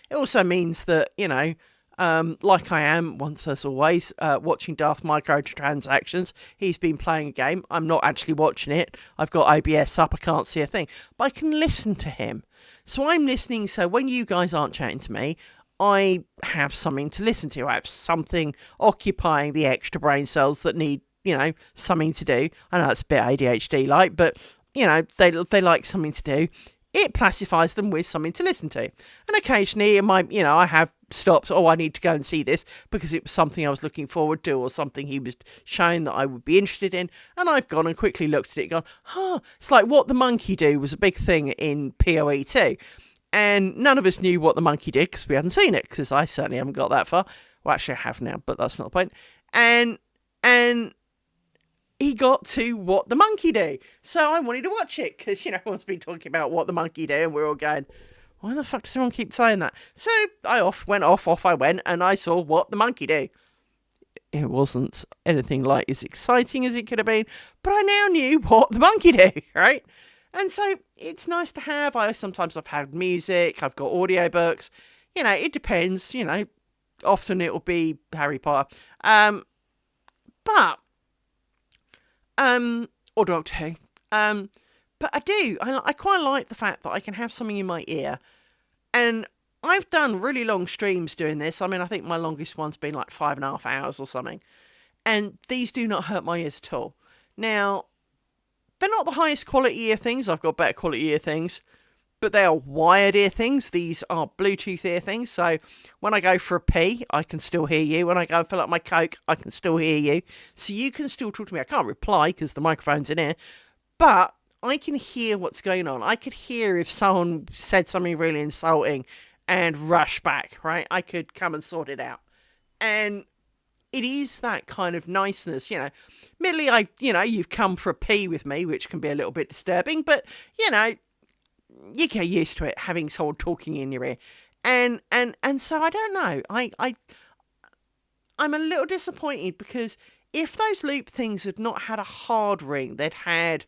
It also means that, like I am, once as always, watching Darth Microtransactions. He's been playing a game. I'm not actually watching it. I've got OBS up. I can't see a thing. But I can listen to him. So I'm listening. So when you guys aren't chatting to me, I have something to listen to. I have something occupying the extra brain cells that need, something to do. I know it's a bit ADHD-like, but, they like something to do. It pacifies them with something to listen to. And occasionally, I have stops, I need to go and see this because it was something I was looking forward to or something he was showing that I would be interested in. And I've gone and quickly looked at it and gone, it's like What the Monkey Do was a big thing in PoE too. And none of us knew what the monkey did because we hadn't seen it, because I certainly haven't got that far. Well, actually, I have now, but that's not the point. And he got to What the Monkey Do. So I wanted to watch it because, everyone's been talking about What the Monkey Do, and we're all going, why the fuck does everyone keep saying that? So I went, and I saw What the Monkey Do. It wasn't anything like as exciting as it could have been, but I now knew What the Monkey Do, right? And so it's nice to have. Sometimes I've had music, I've got audiobooks. It depends. Often it'll be Harry Potter. Or Doctor Who. But I quite like the fact that I can have something in my ear and I've done really long streams doing this. I mean, I think my longest one's been like 5.5 hours or something. And these do not hurt my ears at all. Now, they're not the highest quality ear things. I've got better quality ear things. But they are wired ear things. These are Bluetooth ear things. So when I go for a pee, I can still hear you. When I go and fill up my Coke, I can still hear you. So you can still talk to me. I can't reply because the microphone's in here. But I can hear what's going on. I could hear if someone said something really insulting and rush back, right? I could come and sort it out. And it is that kind of niceness, Admittedly, you've come for a pee with me, which can be a little bit disturbing, but, you get used to it, having someone talking in your ear. And so I don't know. I'm a little disappointed because if those loop things had not had a hard ring, they'd had,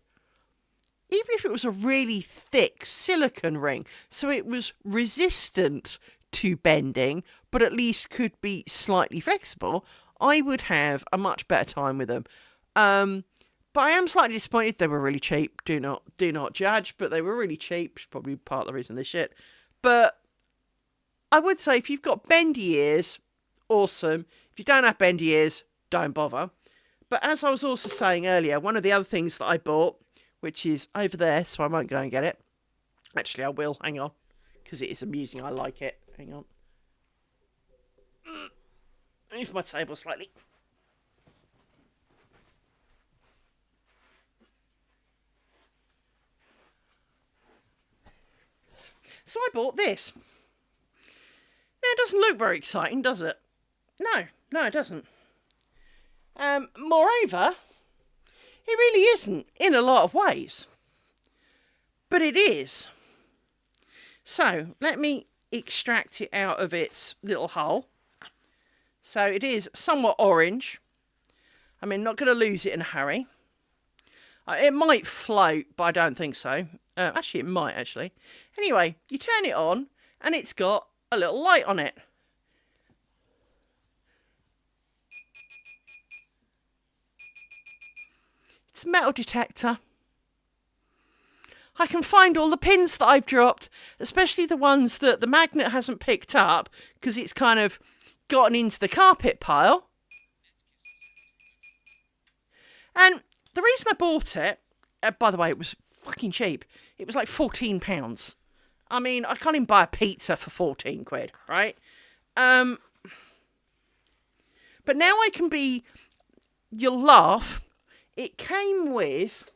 even if it was a really thick silicone ring, so it was resistant to bending, but at least could be slightly flexible, I would have a much better time with them. But I am slightly disappointed. They were really cheap. Do not judge, but they were really cheap. Probably part of the reason they're shit. But I would say if you've got bendy ears, awesome. If you don't have bendy ears, don't bother. But as I was also saying earlier, one of the other things that I bought, which is over there, so I won't go and get it. Actually, I will. Hang on. Because it is amusing. I like it. Hang on. Move my table slightly. So I bought this. Now, it doesn't look very exciting, does it? No, it doesn't. Moreover, it really isn't in a lot of ways. But it is. So, let me extract it out of its little hole. So, it is somewhat orange. I mean, not going to lose it in a hurry. It might float, but I don't think so. Actually, it might, actually. Anyway, you turn it on, and it's got a little light on it. It's a metal detector. I can find all the pins that I've dropped, especially the ones that the magnet hasn't picked up, because it's kind of gotten into the carpet pile. And the reason I bought it, by the way, it was fucking cheap. It was like £14. I mean, I can't even buy a pizza for 14 quid, right? But now I can be, you'll laugh, it came with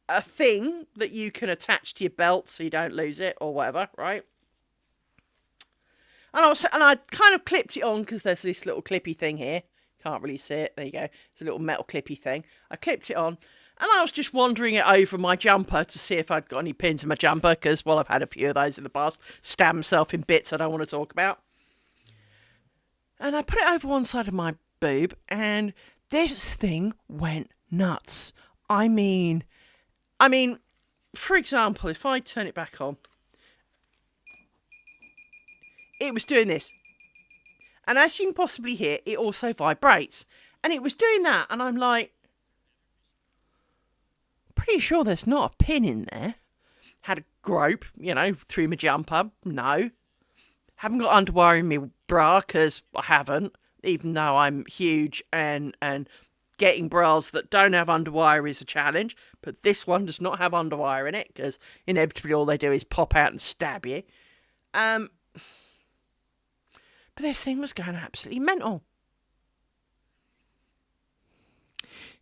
a thing that you can attach to your belt so you don't lose it or whatever, right? And I kind of clipped it on because there's this little clippy thing here. Can't really see it. There you go. It's a little metal clippy thing. I clipped it on. And I was just wandering it over my jumper to see if I'd got any pins in my jumper. Because, well, I've had a few of those in the past. Stabbed myself in bits I don't want to talk about. And I put it over one side of my boob. And this thing went nuts. I mean, for example, if I turn it back on. It was doing this. And as you can possibly hear, it also vibrates. And it was doing that. And I'm like, pretty sure there's not a pin in there. Had a grope, through my jumper. No. Haven't got underwire in my bra, because I haven't. Even though I'm huge and getting bras that don't have underwire is a challenge. But this one does not have underwire in it, because inevitably all they do is pop out and stab you. But this thing was going absolutely mental.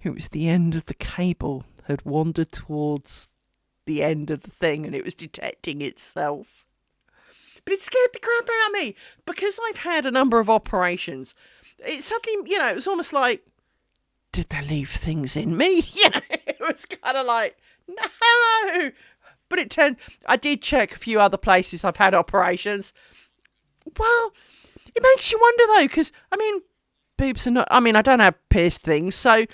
It was the end of the cable had wandered towards the end of the thing and it was detecting itself. But it scared the crap out of me because I've had a number of operations. It suddenly, it was almost like, did they leave things in me? It was kind of like, no. But it turned, I did check a few other places I've had operations. Well, it makes you wonder though, because, boobs are not, I don't have pierced things, so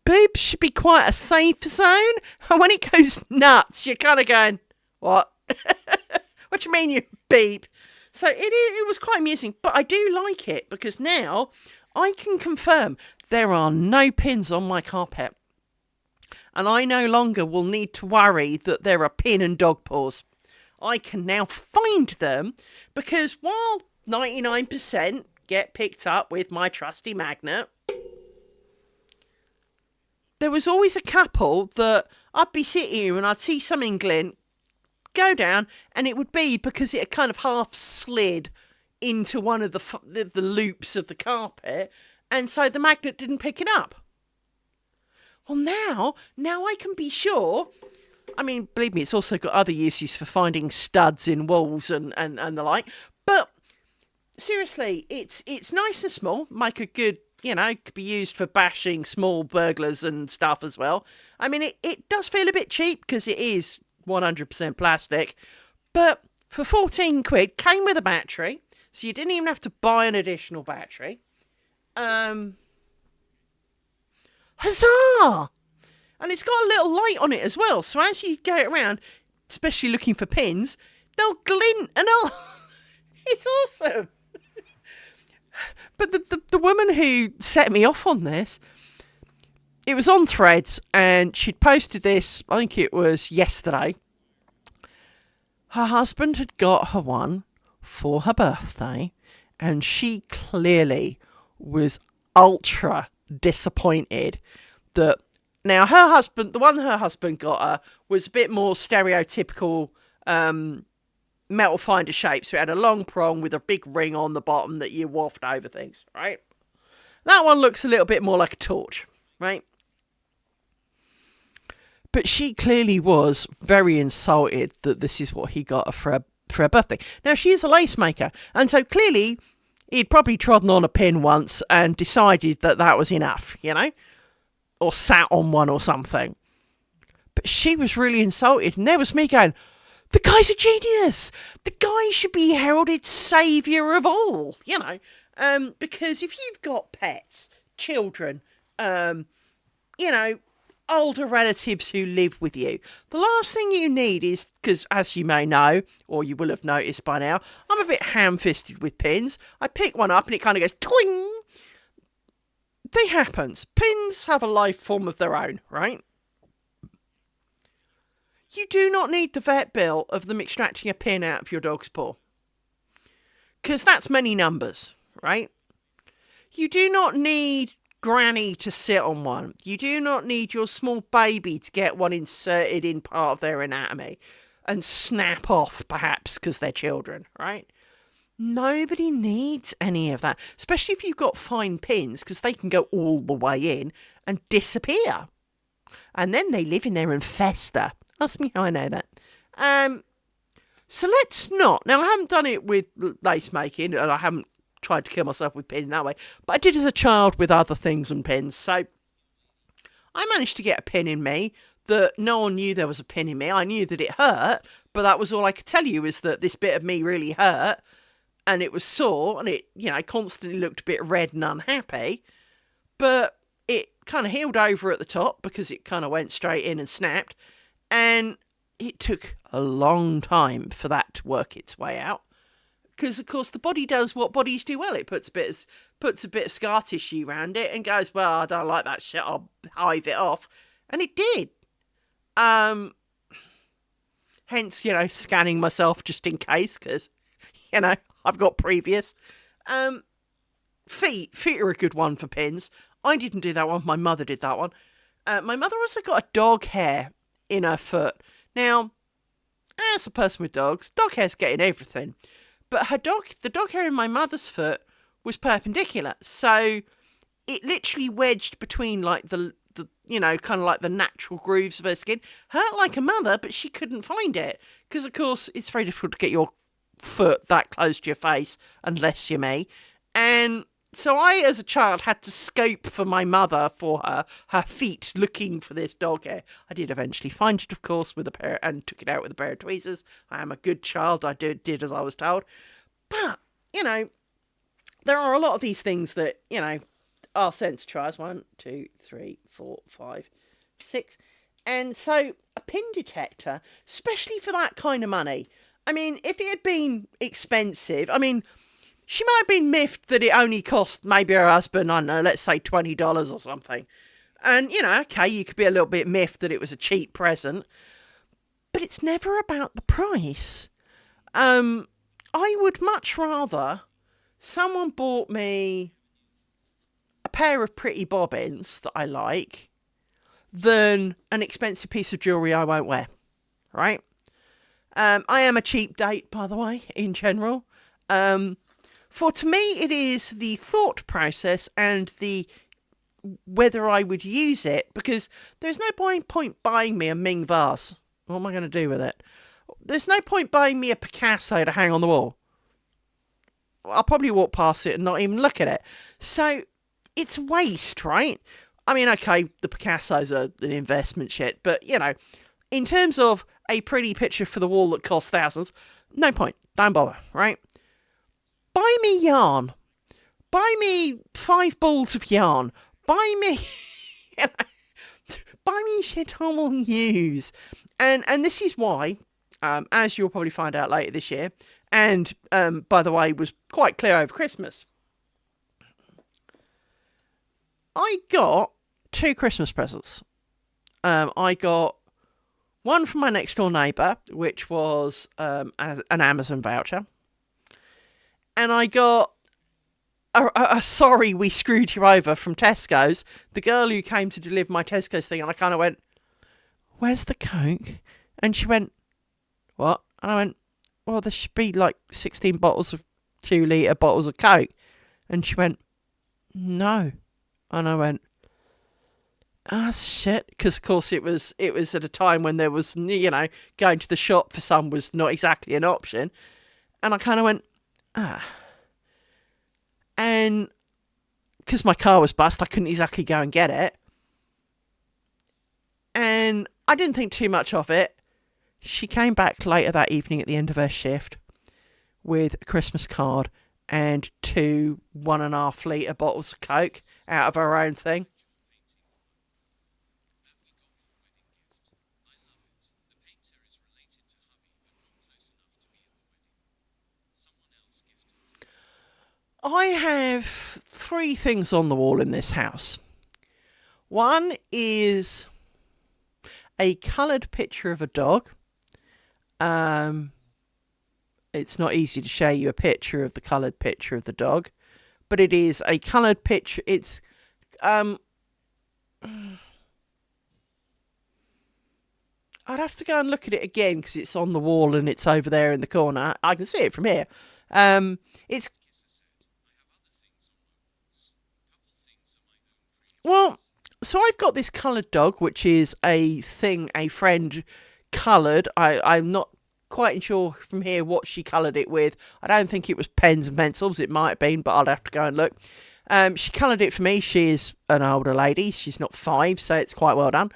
boobs should be quite a safe zone. And when it goes nuts, you're kind of going, what? What do you mean you beep? So it was quite amusing, but I do like it because now I can confirm there are no pins on my carpet. And I no longer will need to worry that there are pin and dog paws. I can now find them because while 99% get picked up with my trusty magnet, there was always a couple that I'd be sitting here and I'd see something glint, go down, and it would be because it had kind of half slid into one of the loops of the carpet, and so the magnet didn't pick it up. Well, now I can be sure. I mean, believe me, it's also got other uses for finding studs in walls and the like. But seriously, it's nice and small. Make a good, could be used for bashing small burglars and stuff as well. I mean, it does feel a bit cheap because it is 100% plastic. But for 14 quid, came with a battery. So you didn't even have to buy an additional battery. Huzzah! And it's got a little light on it as well. So as you go around, especially looking for pins, they'll glint and it's awesome. But the woman who set me off on this, it was on Threads and she'd posted this, I think it was yesterday. Her husband had got her one for her birthday and she clearly was ultra disappointed that now her husband, the one her husband got her, was a bit more stereotypical metal finder shape. So it had a long prong with a big ring on the bottom that you waft over things, right? That one looks a little bit more like a torch, right? But she clearly was very insulted that this is what he got her for her birthday. Now, she is a lace maker, and so clearly he'd probably trodden on a pin once and decided that was enough, or sat on one or something. But she was really insulted, and there was me going, the guy's a genius. The guy should be heralded saviour of all, because if you've got pets, children, older relatives who live with you, the last thing you need is, because as you may know, or you will have noticed by now, I'm a bit ham-fisted with pins. I pick one up and it kind of goes twing. Thing happens. Pins have a life form of their own, right? You do not need the vet bill of them extracting a pin out of your dog's paw. Because that's many numbers, right? You do not need Granny to sit on one. You do not need your small baby to get one inserted in part of their anatomy and snap off, perhaps, because they're children, right? Nobody needs any of that, especially if you've got fine pins, because they can go all the way in and disappear. And then they live in there and fester. Ask me how I know that. So let's not. Now, I haven't done it with lace making, and I haven't tried to kill myself with pin that way, but I did as a child with other things and pins. So I managed to get a pin in me that no one knew there was a pin in me. I knew that it hurt, but that was all I could tell you, is that this bit of me really hurt and it was sore and it, constantly looked a bit red and unhappy, but it kind of healed over at the top because it kind of went straight in and snapped, and it took a long time for that to work its way out. Because, of course, the body does what bodies do well. It puts a bit of scar tissue around it and goes, well, I don't like that shit, I'll hive it off. And it did. Hence, scanning myself just in case, because, I've got previous. Feet are a good one for pins. I didn't do that one. My mother did that one. My mother also got a dog hair in her foot. Now, as a person with dogs, dog hair's getting everything. But the dog hair in my mother's foot was perpendicular. So it literally wedged between like the kind of like the natural grooves of her skin. Hurt like a mother, but she couldn't find it. Because, of course, it's very difficult to get your foot that close to your face, unless you're me. And so I, as a child, had to scope for my mother for her feet, looking for this dog hair. I did eventually find it, of course, and took it out with a pair of tweezers. I am a good child. I did as I was told. But, there are a lot of these things that, are sent to trials. 1, 2, 3, 4, 5, 6. And so a pin detector, especially for that kind of money. I mean, if it had been expensive, she might have been miffed that it only cost maybe her husband, I don't know, let's say $20 or something. And, okay, you could be a little bit miffed that it was a cheap present. but it's never about the price. I would much rather someone bought me a pair of pretty bobbins that I like than an expensive piece of jewellery I won't wear, right? I am a cheap date, by the way, in general. For to me, it is the thought process and the whether I would use it, because there's no point buying me a Ming vase. What am I going to do with it? There's no point buying me a Picasso to hang on the wall. I'll probably walk past it and not even look at it. So it's waste, right? I mean, okay, the Picassos are an investment shit, but, you know, in terms of a pretty picture for the wall that costs thousands, no point. Don't bother, right? Buy me yarn. Buy me 5 balls of yarn. Buy me... You know, buy me shit I will use. And this is why, as you'll probably find out later this year, and, by the way, was quite clear over Christmas, I got 2 Christmas presents. I got one from my next door neighbour, which was an Amazon voucher. And I got a sorry we screwed you over from Tesco's, the girl who came to deliver my Tesco's thing, and I kind of went, where's the Coke? And she went, what? And I went, well, there should be like 16 bottles of 2-litre bottles of Coke. And she went, no. And I went, ah, shit. Because, of course, it was at a time when there was, you know, going to the shop for some was not exactly an option. And I kind of went, ah. And because my car was bust, I couldn't exactly go and get it. And I didn't think too much of it. She came back later that evening at the end of her shift with a Christmas card and 2 1.5-litre bottles of Coke out of her own thing. I have 3 things on the wall in this house. One is a coloured picture of a dog. It's not easy to show you a picture of the coloured picture of the dog, but it is a coloured picture. It's I'd have to go and look at it again because it's on the wall and it's over there in the corner. I can see it from here. It's well, so I've got this coloured dog, which is a thing a friend coloured. I'm not quite sure from here what she coloured it with. I don't think it was pens and pencils. It might have been, but I'll have to go and look. She coloured it for me. She is an older lady. She's not 5, so it's quite well done.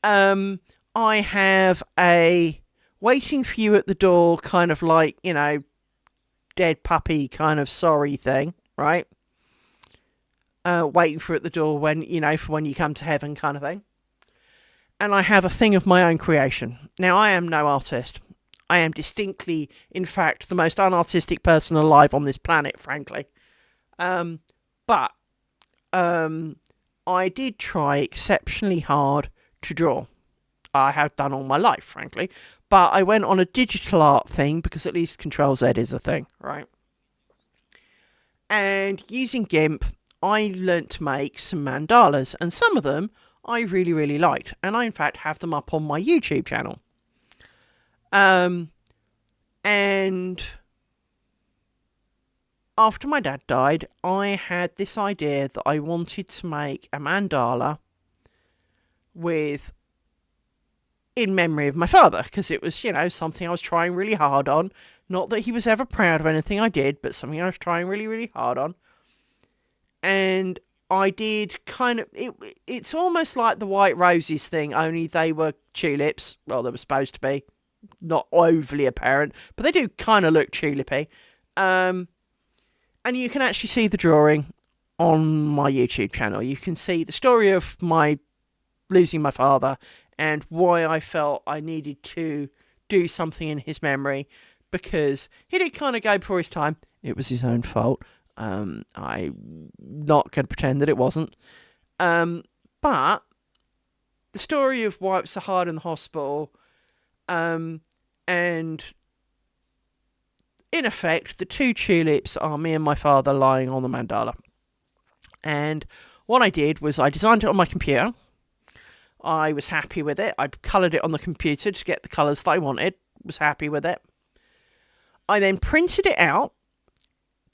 I have a waiting for you at the door, kind of like, you know, dead puppy kind of sorry thing, right? Waiting for at the door when, you know, for when you come to heaven kind of thing. And I have a thing of my own creation. Now, I am no artist. I am distinctly, in fact, the most unartistic person alive on this planet, frankly. But I did try exceptionally hard to draw. I have done all my life, frankly. But I went on a digital art thing because at least Control-Z is a thing, right? And using GIMP, I learnt to make some mandalas. And some of them I really, really liked. And I, in fact, have them up on my YouTube channel. And after my dad died, I had this idea that I wanted to make a mandala with, in memory of my father, because it was, you know, something I was trying really hard on. Not that he was ever proud of anything I did, but something I was trying really, really hard on. And I did kind of, it's almost like the white roses thing, only they were tulips. Well, they were supposed to be. Not overly apparent, but they do kind of look tulipy. And you can actually see the drawing on my YouTube channel. You can see the story of my losing my father and why I felt I needed to do something in his memory, because he did kind of go before his time. It was his own fault. I'm not going to pretend that it wasn't. But the story of why it was so hard in the hospital, And in effect, the two tulips are me and my father lying on the mandala. And what I did was I designed it on my computer. I was happy with it. I coloured it on the computer to get the colours that I wanted. Was happy with it. I then printed it out,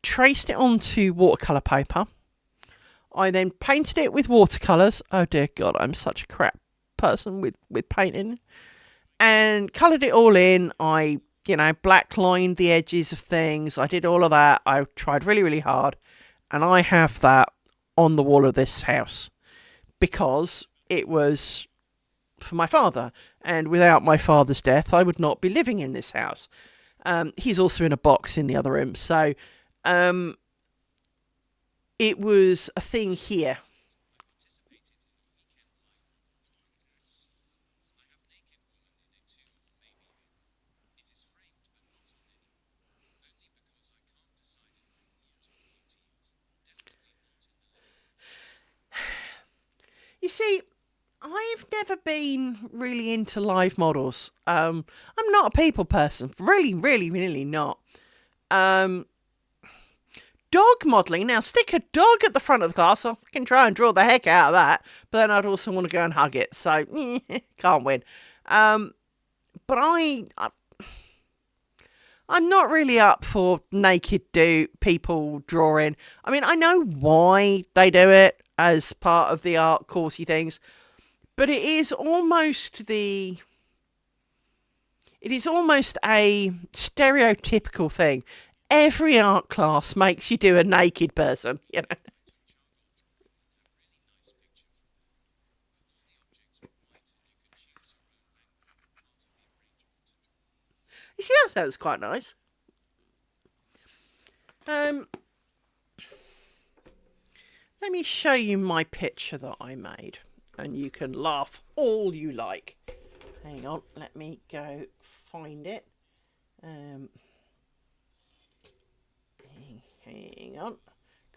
traced it onto watercolour paper. I then painted it with watercolours. Oh dear God, I'm such a crap person with painting. And coloured it all in. I, black lined the edges of things. I did all of that. I tried really, really hard. And I have that on the wall of this house because it was for my father. And without my father's death, I would not be living in this house. He's also in a box in the other room. So it was a thing here. You see, I've never been really into live models. I'm not a people person. Really, really, really not. Dog modelling. Now, stick a dog at the front of the class. I can try and draw the heck out of that. But then I'd also want to go and hug it. So, can't win. But I'm not really up for naked people drawing. I mean, I know why they do it as part of the art coursey things. But it is almost a stereotypical thing. Every art class makes you do a naked person, You see, that sounds quite nice. Let me show you my picture that I made, and you can laugh all you like. Hang on, let me go find it. Hang on.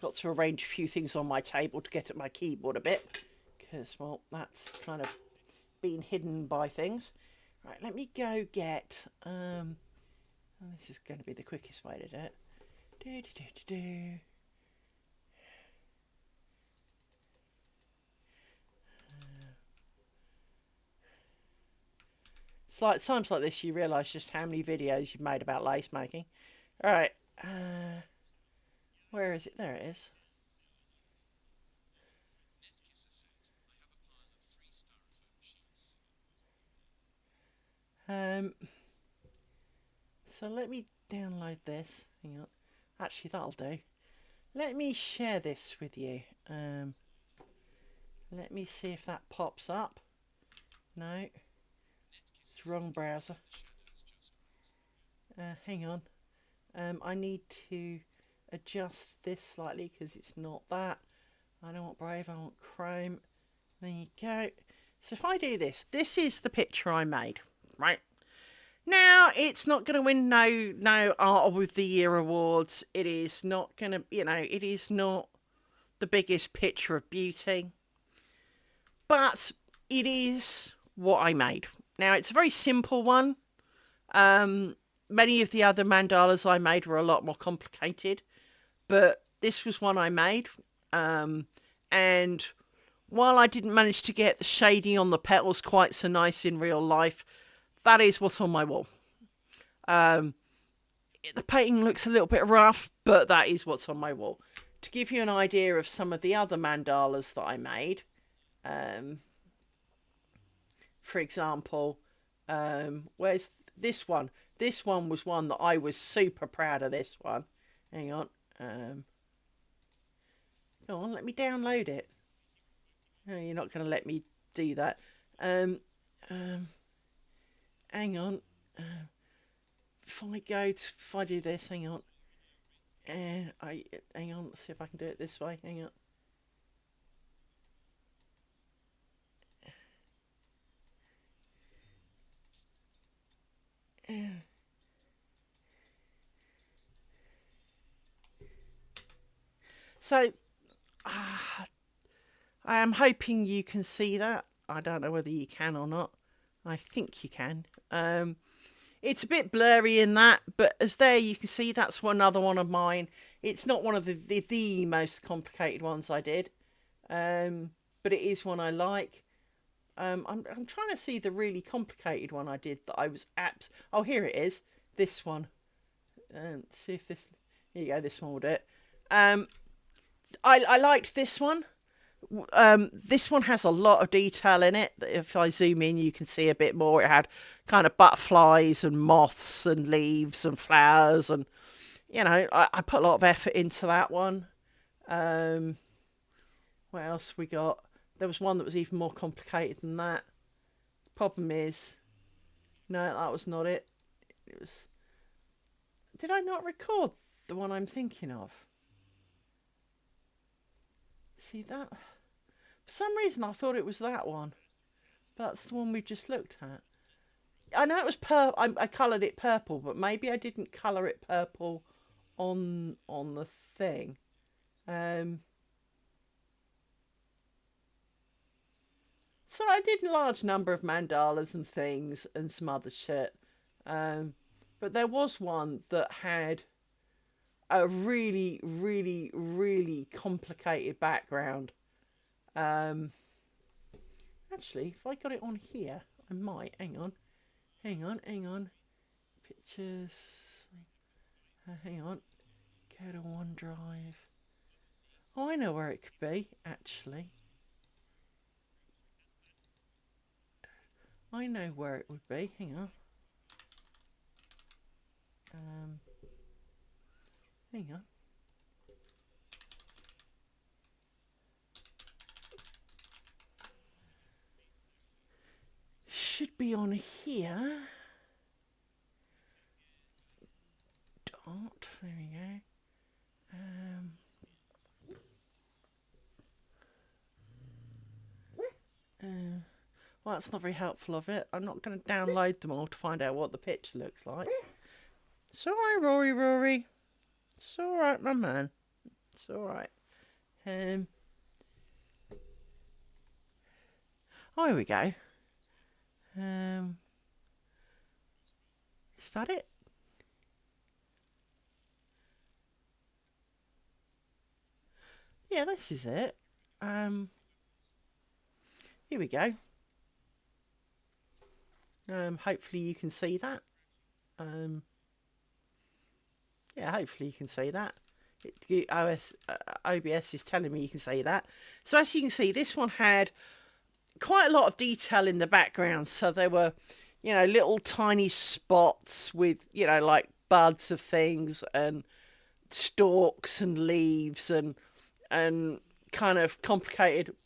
Got to arrange a few things on my table to get at my keyboard a bit, because, well, that's kind of been hidden by things. Right, let me go get... this is going to be the quickest way to do it. It's like times like this you realise just how many videos you've made about lace making. Alright, where is it? There it is. So let me download this. Hang on. Actually, that'll do. Let me share this with you. Let me see if that pops up. No. It's wrong browser. Hang on. I need to adjust this slightly because it's not that. I don't want Brave, I want Chrome. There you go. So if I do this, this is the picture I made, right? Now, it's not going to win no Art of the Year awards. It is not going to, it is not the biggest picture of beauty. But it is what I made. Now, it's a very simple one. Many of the other mandalas I made were a lot more complicated. But this was one I made. And while I didn't manage to get the shading on the petals quite so nice in real life, that is what's on my wall. The painting looks a little bit rough, but that is what's on my wall. To give you an idea of some of the other mandalas that I made, for example, where's this one? This one was one that I was super proud of. This one. Hang on. Go on, let me download it. No, you're not going to let me do that. Hang on. If I do this, hang on. Hang on, let's see if I can do it this way. Hang on. So, I am hoping you can see that. I don't know whether you can or not. I think you can. It's a bit blurry in that, but as there you can see, that's another one of mine. It's not one of the most complicated ones I did, but it is one I like. I'm trying to see the really complicated one I did that I was Oh, here it is. This one. See if this. Here you go. This one will do it. I liked this one. This one has a lot of detail in it. If I zoom in, you can see a bit more. It had kind of butterflies and moths and leaves and flowers, and I put a lot of effort into that one. What else we got? There was one that was even more complicated than that. The problem is, no, that was not it. It was. Did I not record the one I'm thinking of? See that? For some reason, I thought it was that one. But that's the one we just looked at. I know it was purple. I coloured it purple, but maybe I didn't colour it purple on the thing. So I did a large number of mandalas and things and some other shit. But there was one that had a really, really, really complicated background. Actually, if I got it on here, I might. Hang on. Pictures. Hang on. Go to OneDrive. Oh, I know where it could be, actually. I know where it would be. Hang on. Hang on. Should be on here. Dot. There we go. Well, that's not very helpful of it. I'm not going to download them all to find out what the picture looks like. It's all right, Rory. It's all right, my man. It's all right. Oh, here we go. Is that it? Yeah, this is it. Here we go. Hopefully you can see that. Yeah, hopefully you can see that. OBS is telling me you can see that. So as you can see, this one had quite a lot of detail in the background. So there were, little tiny spots with, like buds of things and stalks and leaves and kind of complicated.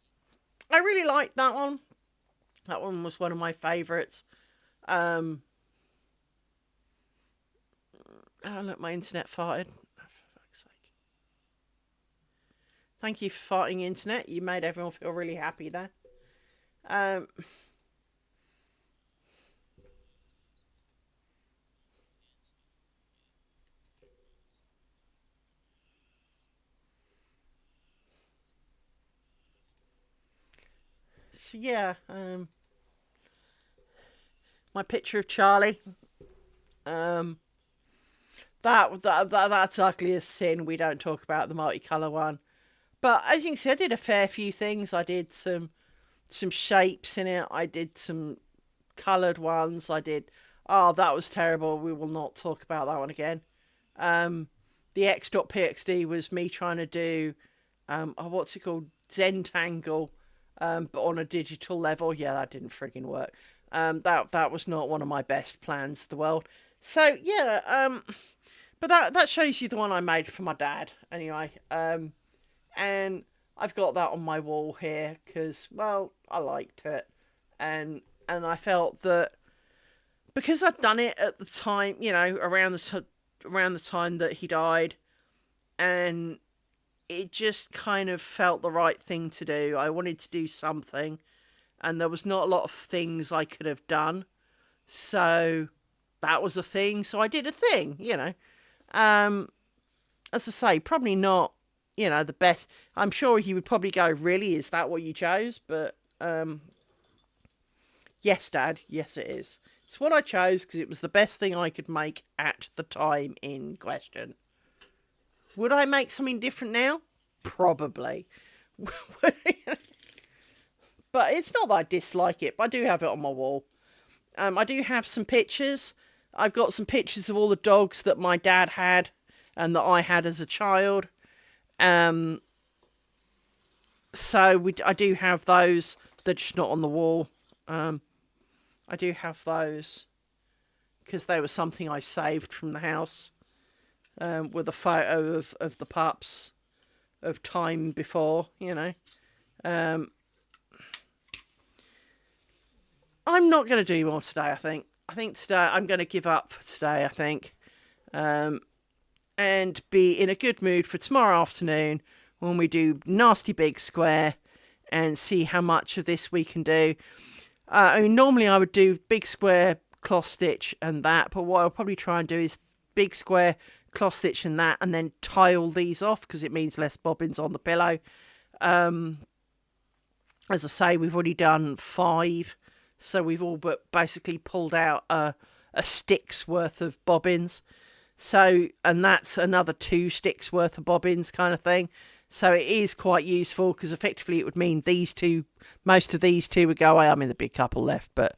I really liked that one. That one was one of my favourites. Oh, look, my internet farted. Oh, for fuck's sake. Thank you for farting, internet. You made everyone feel really happy there. So yeah, my picture of Charlie. That's ugly as sin. We don't talk about the multicolour one. But as you can see, I did a fair few things. I did some shapes in it. I did some coloured ones. I did. Oh, that was terrible. We will not talk about that one again. The x.pxd was me trying to do, what's it called? Zentangle, but on a digital level. Yeah, that didn't frigging work. That was not one of my best plans of the world. So yeah, but that shows you the one I made for my dad anyway. And I've got that on my wall here because, well, I liked it, and I felt that because I'd done it at the time, around the time that he died, and it just kind of felt the right thing to do. I wanted to do something, and there was not a lot of things I could have done, so that was a thing. So I did a thing, As I say, probably not, the best. I'm sure he would probably go, really, is that what you chose? But yes, Dad, yes, it is. It's what I chose because it was the best thing I could make at the time in question. Would I make something different now? Probably. But it's not that I dislike it, but I do have it on my wall. I do have some pictures. I've got some pictures of all the dogs that my dad had and that I had as a child. So I do have those. They're just not on the wall. I do have those because they were something I saved from the house with a photo of the pups of time before, you know. I'm not going to do more today, I think. I think today I'm going to give up for today, I think. And be in a good mood for tomorrow afternoon when we do Nasty Big Square and see how much of this we can do. I mean, normally I would do big square, cloth stitch and that, but what I'll probably try and do is big square, cloth stitch and that, and then tile these off because it means less bobbins on the pillow. As I say, we've already done 5, so we've all but basically pulled out a stick's worth of bobbins. So, and that's another 2 sticks worth of bobbins kind of thing. So it is quite useful because effectively it would mean most of these two would go away. I mean, there'd be a couple left, but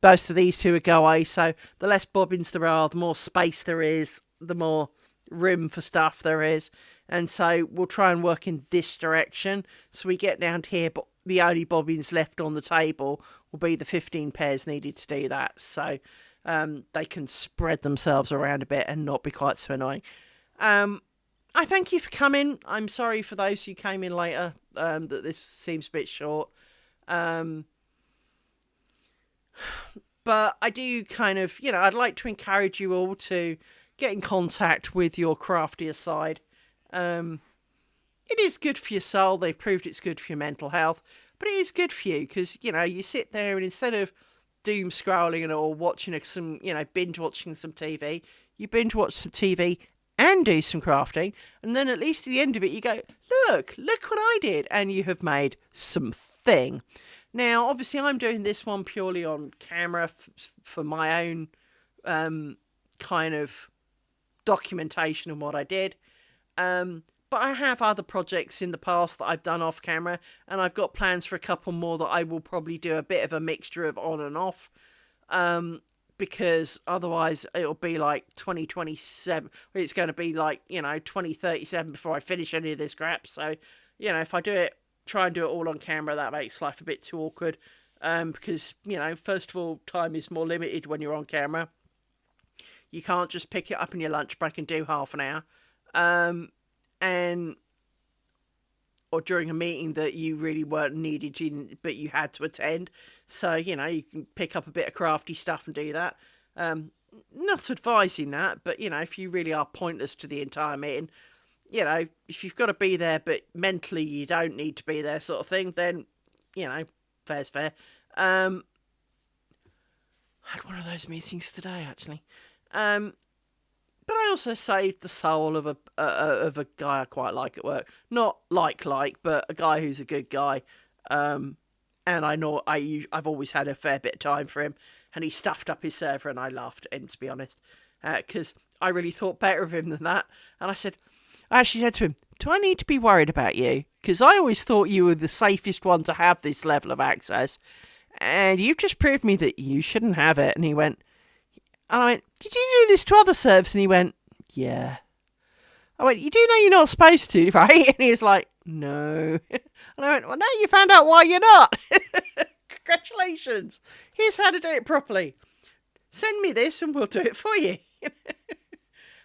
most of these two would go away. So the less bobbins there are, the more space there is, the more room for stuff there is. And so we'll try and work in this direction. So we get down to here, but the only bobbins left on the table will be the 15 pairs needed to do that. So they can spread themselves around a bit and not be quite so annoying. I thank you for coming. I'm sorry for those who came in later that this seems a bit short. But I do kind of, I'd like to encourage you all to get in contact with your craftier side. It is good for your soul. They've proved it's good for your mental health. But it is good for you because, you sit there and instead of doom scrolling or watching binge watching some TV, you binge watch some TV and do some crafting, and then at least at the end of it you go, look what I did, and you have made something. Now, obviously I'm doing this one purely on camera for my own kind of documentation of what I did. But I have other projects in the past that I've done off camera, and I've got plans for a couple more that I will probably do a bit of a mixture of on and off. Because otherwise it'll be like 2027. It's going to be like, 2037 before I finish any of this crap. So, if I try and do it all on camera, that makes life a bit too awkward. Because, first of all, time is more limited when you're on camera. You can't just pick it up in your lunch break and do half an hour. Or during a meeting that you really weren't needed to, but you had to attend. So, you can pick up a bit of crafty stuff and do that. Not advising that, but, if you really are pointless to the entire meeting, if you've got to be there, but mentally you don't need to be there sort of thing, then, fair's fair. I had one of those meetings today, actually. But I also saved the soul of a guy I quite like at work. Not like, but a guy who's a good guy. And I know I've always had a fair bit of time for him. And he stuffed up his server and I laughed at him, to be honest. Because I really thought better of him than that. And I actually said to him, do I need to be worried about you? Because I always thought you were the safest one to have this level of access. And you've just proved me that you shouldn't have it. And he went... And I went, did you do this to other servers? And he went, yeah. I went, you do know you're not supposed to, right? And he was like, no. And I went, well, now you found out why you're not. Congratulations. Here's how to do it properly. Send me this and we'll do it for you.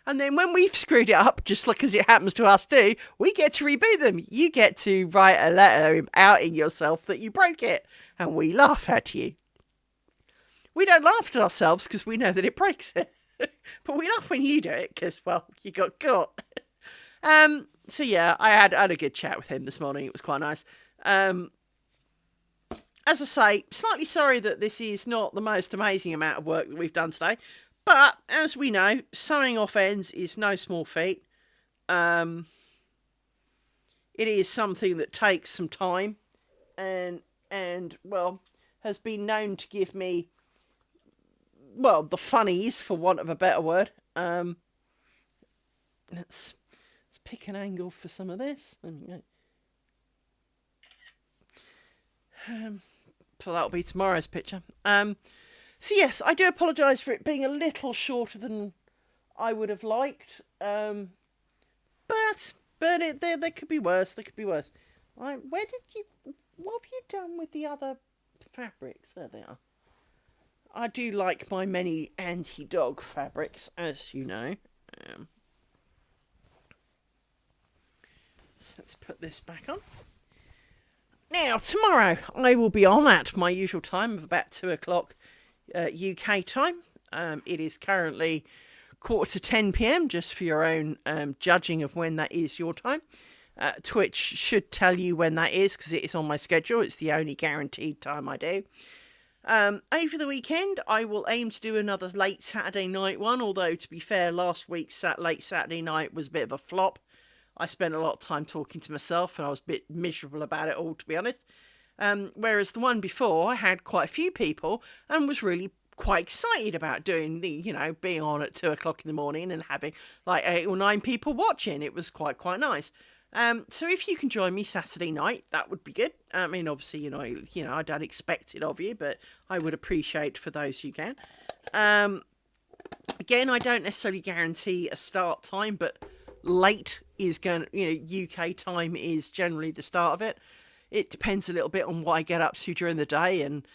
And then when we've screwed it up, just like as it happens to us too, we get to reboot them. You get to write a letter outing yourself that you broke it. And we laugh at you. We don't laugh at ourselves because we know that it breaks it. But we laugh when you do it because, well, you got caught. So, yeah, I had a good chat with him this morning. It was quite nice. As I say, slightly sorry that this is not the most amazing amount of work that we've done today. But, as we know, sewing off ends is no small feat. It is something that takes some time and well, has been known to give me well, the funnies, for want of a better word. Let's pick an angle for some of this. There we go. So that'll be tomorrow's picture. So yes, I do apologise for it being a little shorter than I would have liked. But there could be worse. There could be worse. What have you done with the other fabrics? There they are. I do like my many anti-dog fabrics, as you know. So let's put this back on. Now, tomorrow I will be on at my usual time of about 2 o'clock UK time. It is currently 9:45 PM, just for your own judging of when that is your time. Twitch should tell you when that is because it is on my schedule. It's the only guaranteed time I do. Over the weekend, I will aim to do another late Saturday night one, although to be fair, last week's late Saturday night was a bit of a flop. I spent a lot of time talking to myself and I was a bit miserable about it all, to be honest. Whereas the one before, I had quite a few people and was really quite excited about doing being on at 2 o'clock in the morning and having like 8 or 9 people watching. It was quite nice. So if you can join me Saturday night, that would be good. I mean, obviously, I don't expect it of you, but I would appreciate for those who can. Again, I don't necessarily guarantee a start time, but late is UK time is generally the start of it. It depends a little bit on what I get up to during the day and,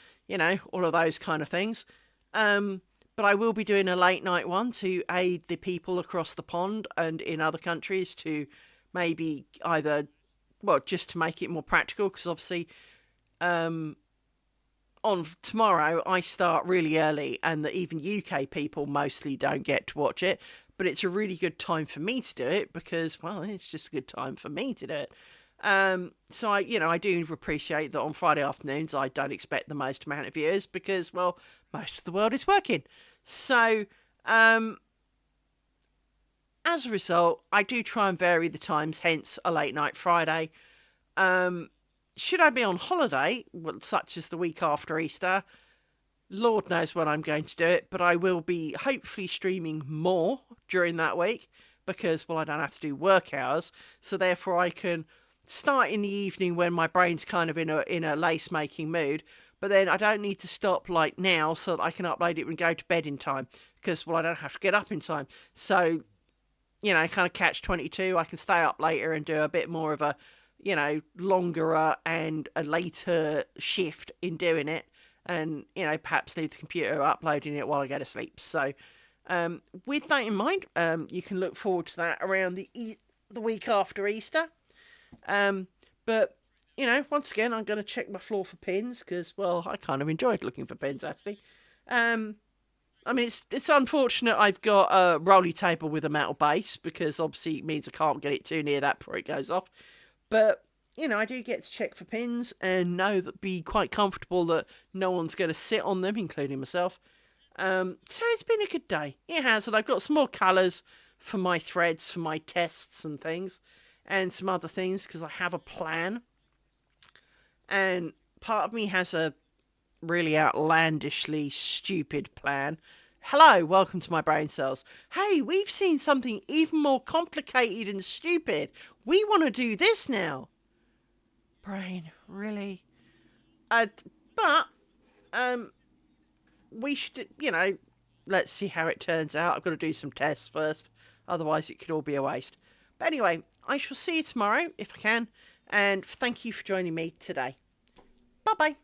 all of those kind of things. But I will be doing a late night one to aid the people across the pond and in other countries to maybe just to make it more practical, because obviously on tomorrow I start really early and that even UK people mostly don't get to watch it, but it's a really good time for me to do it because, well, it's just a good time for me to do it. So I do appreciate that on Friday afternoons I don't expect the most amount of viewers because, well, most of the world is working. So as a result, I do try and vary the times, hence a late night Friday. Should I be on holiday, such as the week after Easter, Lord knows when I'm going to do it, but I will be hopefully streaming more during that week because, well, I don't have to do work hours, so therefore I can start in the evening when my brain's kind of in a lace making mood, but then I don't need to stop like now so that I can upload it and go to bed in time because, well, I don't have to get up in time. So, kind of catch 22. I can stay up later and do a bit more of a, longer and a later shift in doing it, and perhaps leave the computer uploading it while I go to sleep. So, with that in mind, you can look forward to that around the week after Easter. But once again, I'm going to check my floor for pins because, well, I kind of enjoyed looking for pins actually. I mean, it's unfortunate I've got a rolly table with a metal base because obviously it means I can't get it too near that before it goes off. But, I do get to check for pins and be quite comfortable that no one's going to sit on them, including myself. So it's been a good day. It has, and I've got some more colours for my threads, for my tests and things, and some other things because I have a plan. And part of me has a really outlandishly stupid plan. Hello, welcome to my brain cells. Hey, we've seen something even more complicated and stupid. We want to do this now. Brain, really? We should, let's see how it turns out. I've got to do some tests first. Otherwise, it could all be a waste. But anyway, I shall see you tomorrow if I can. And thank you for joining me today. Bye-bye.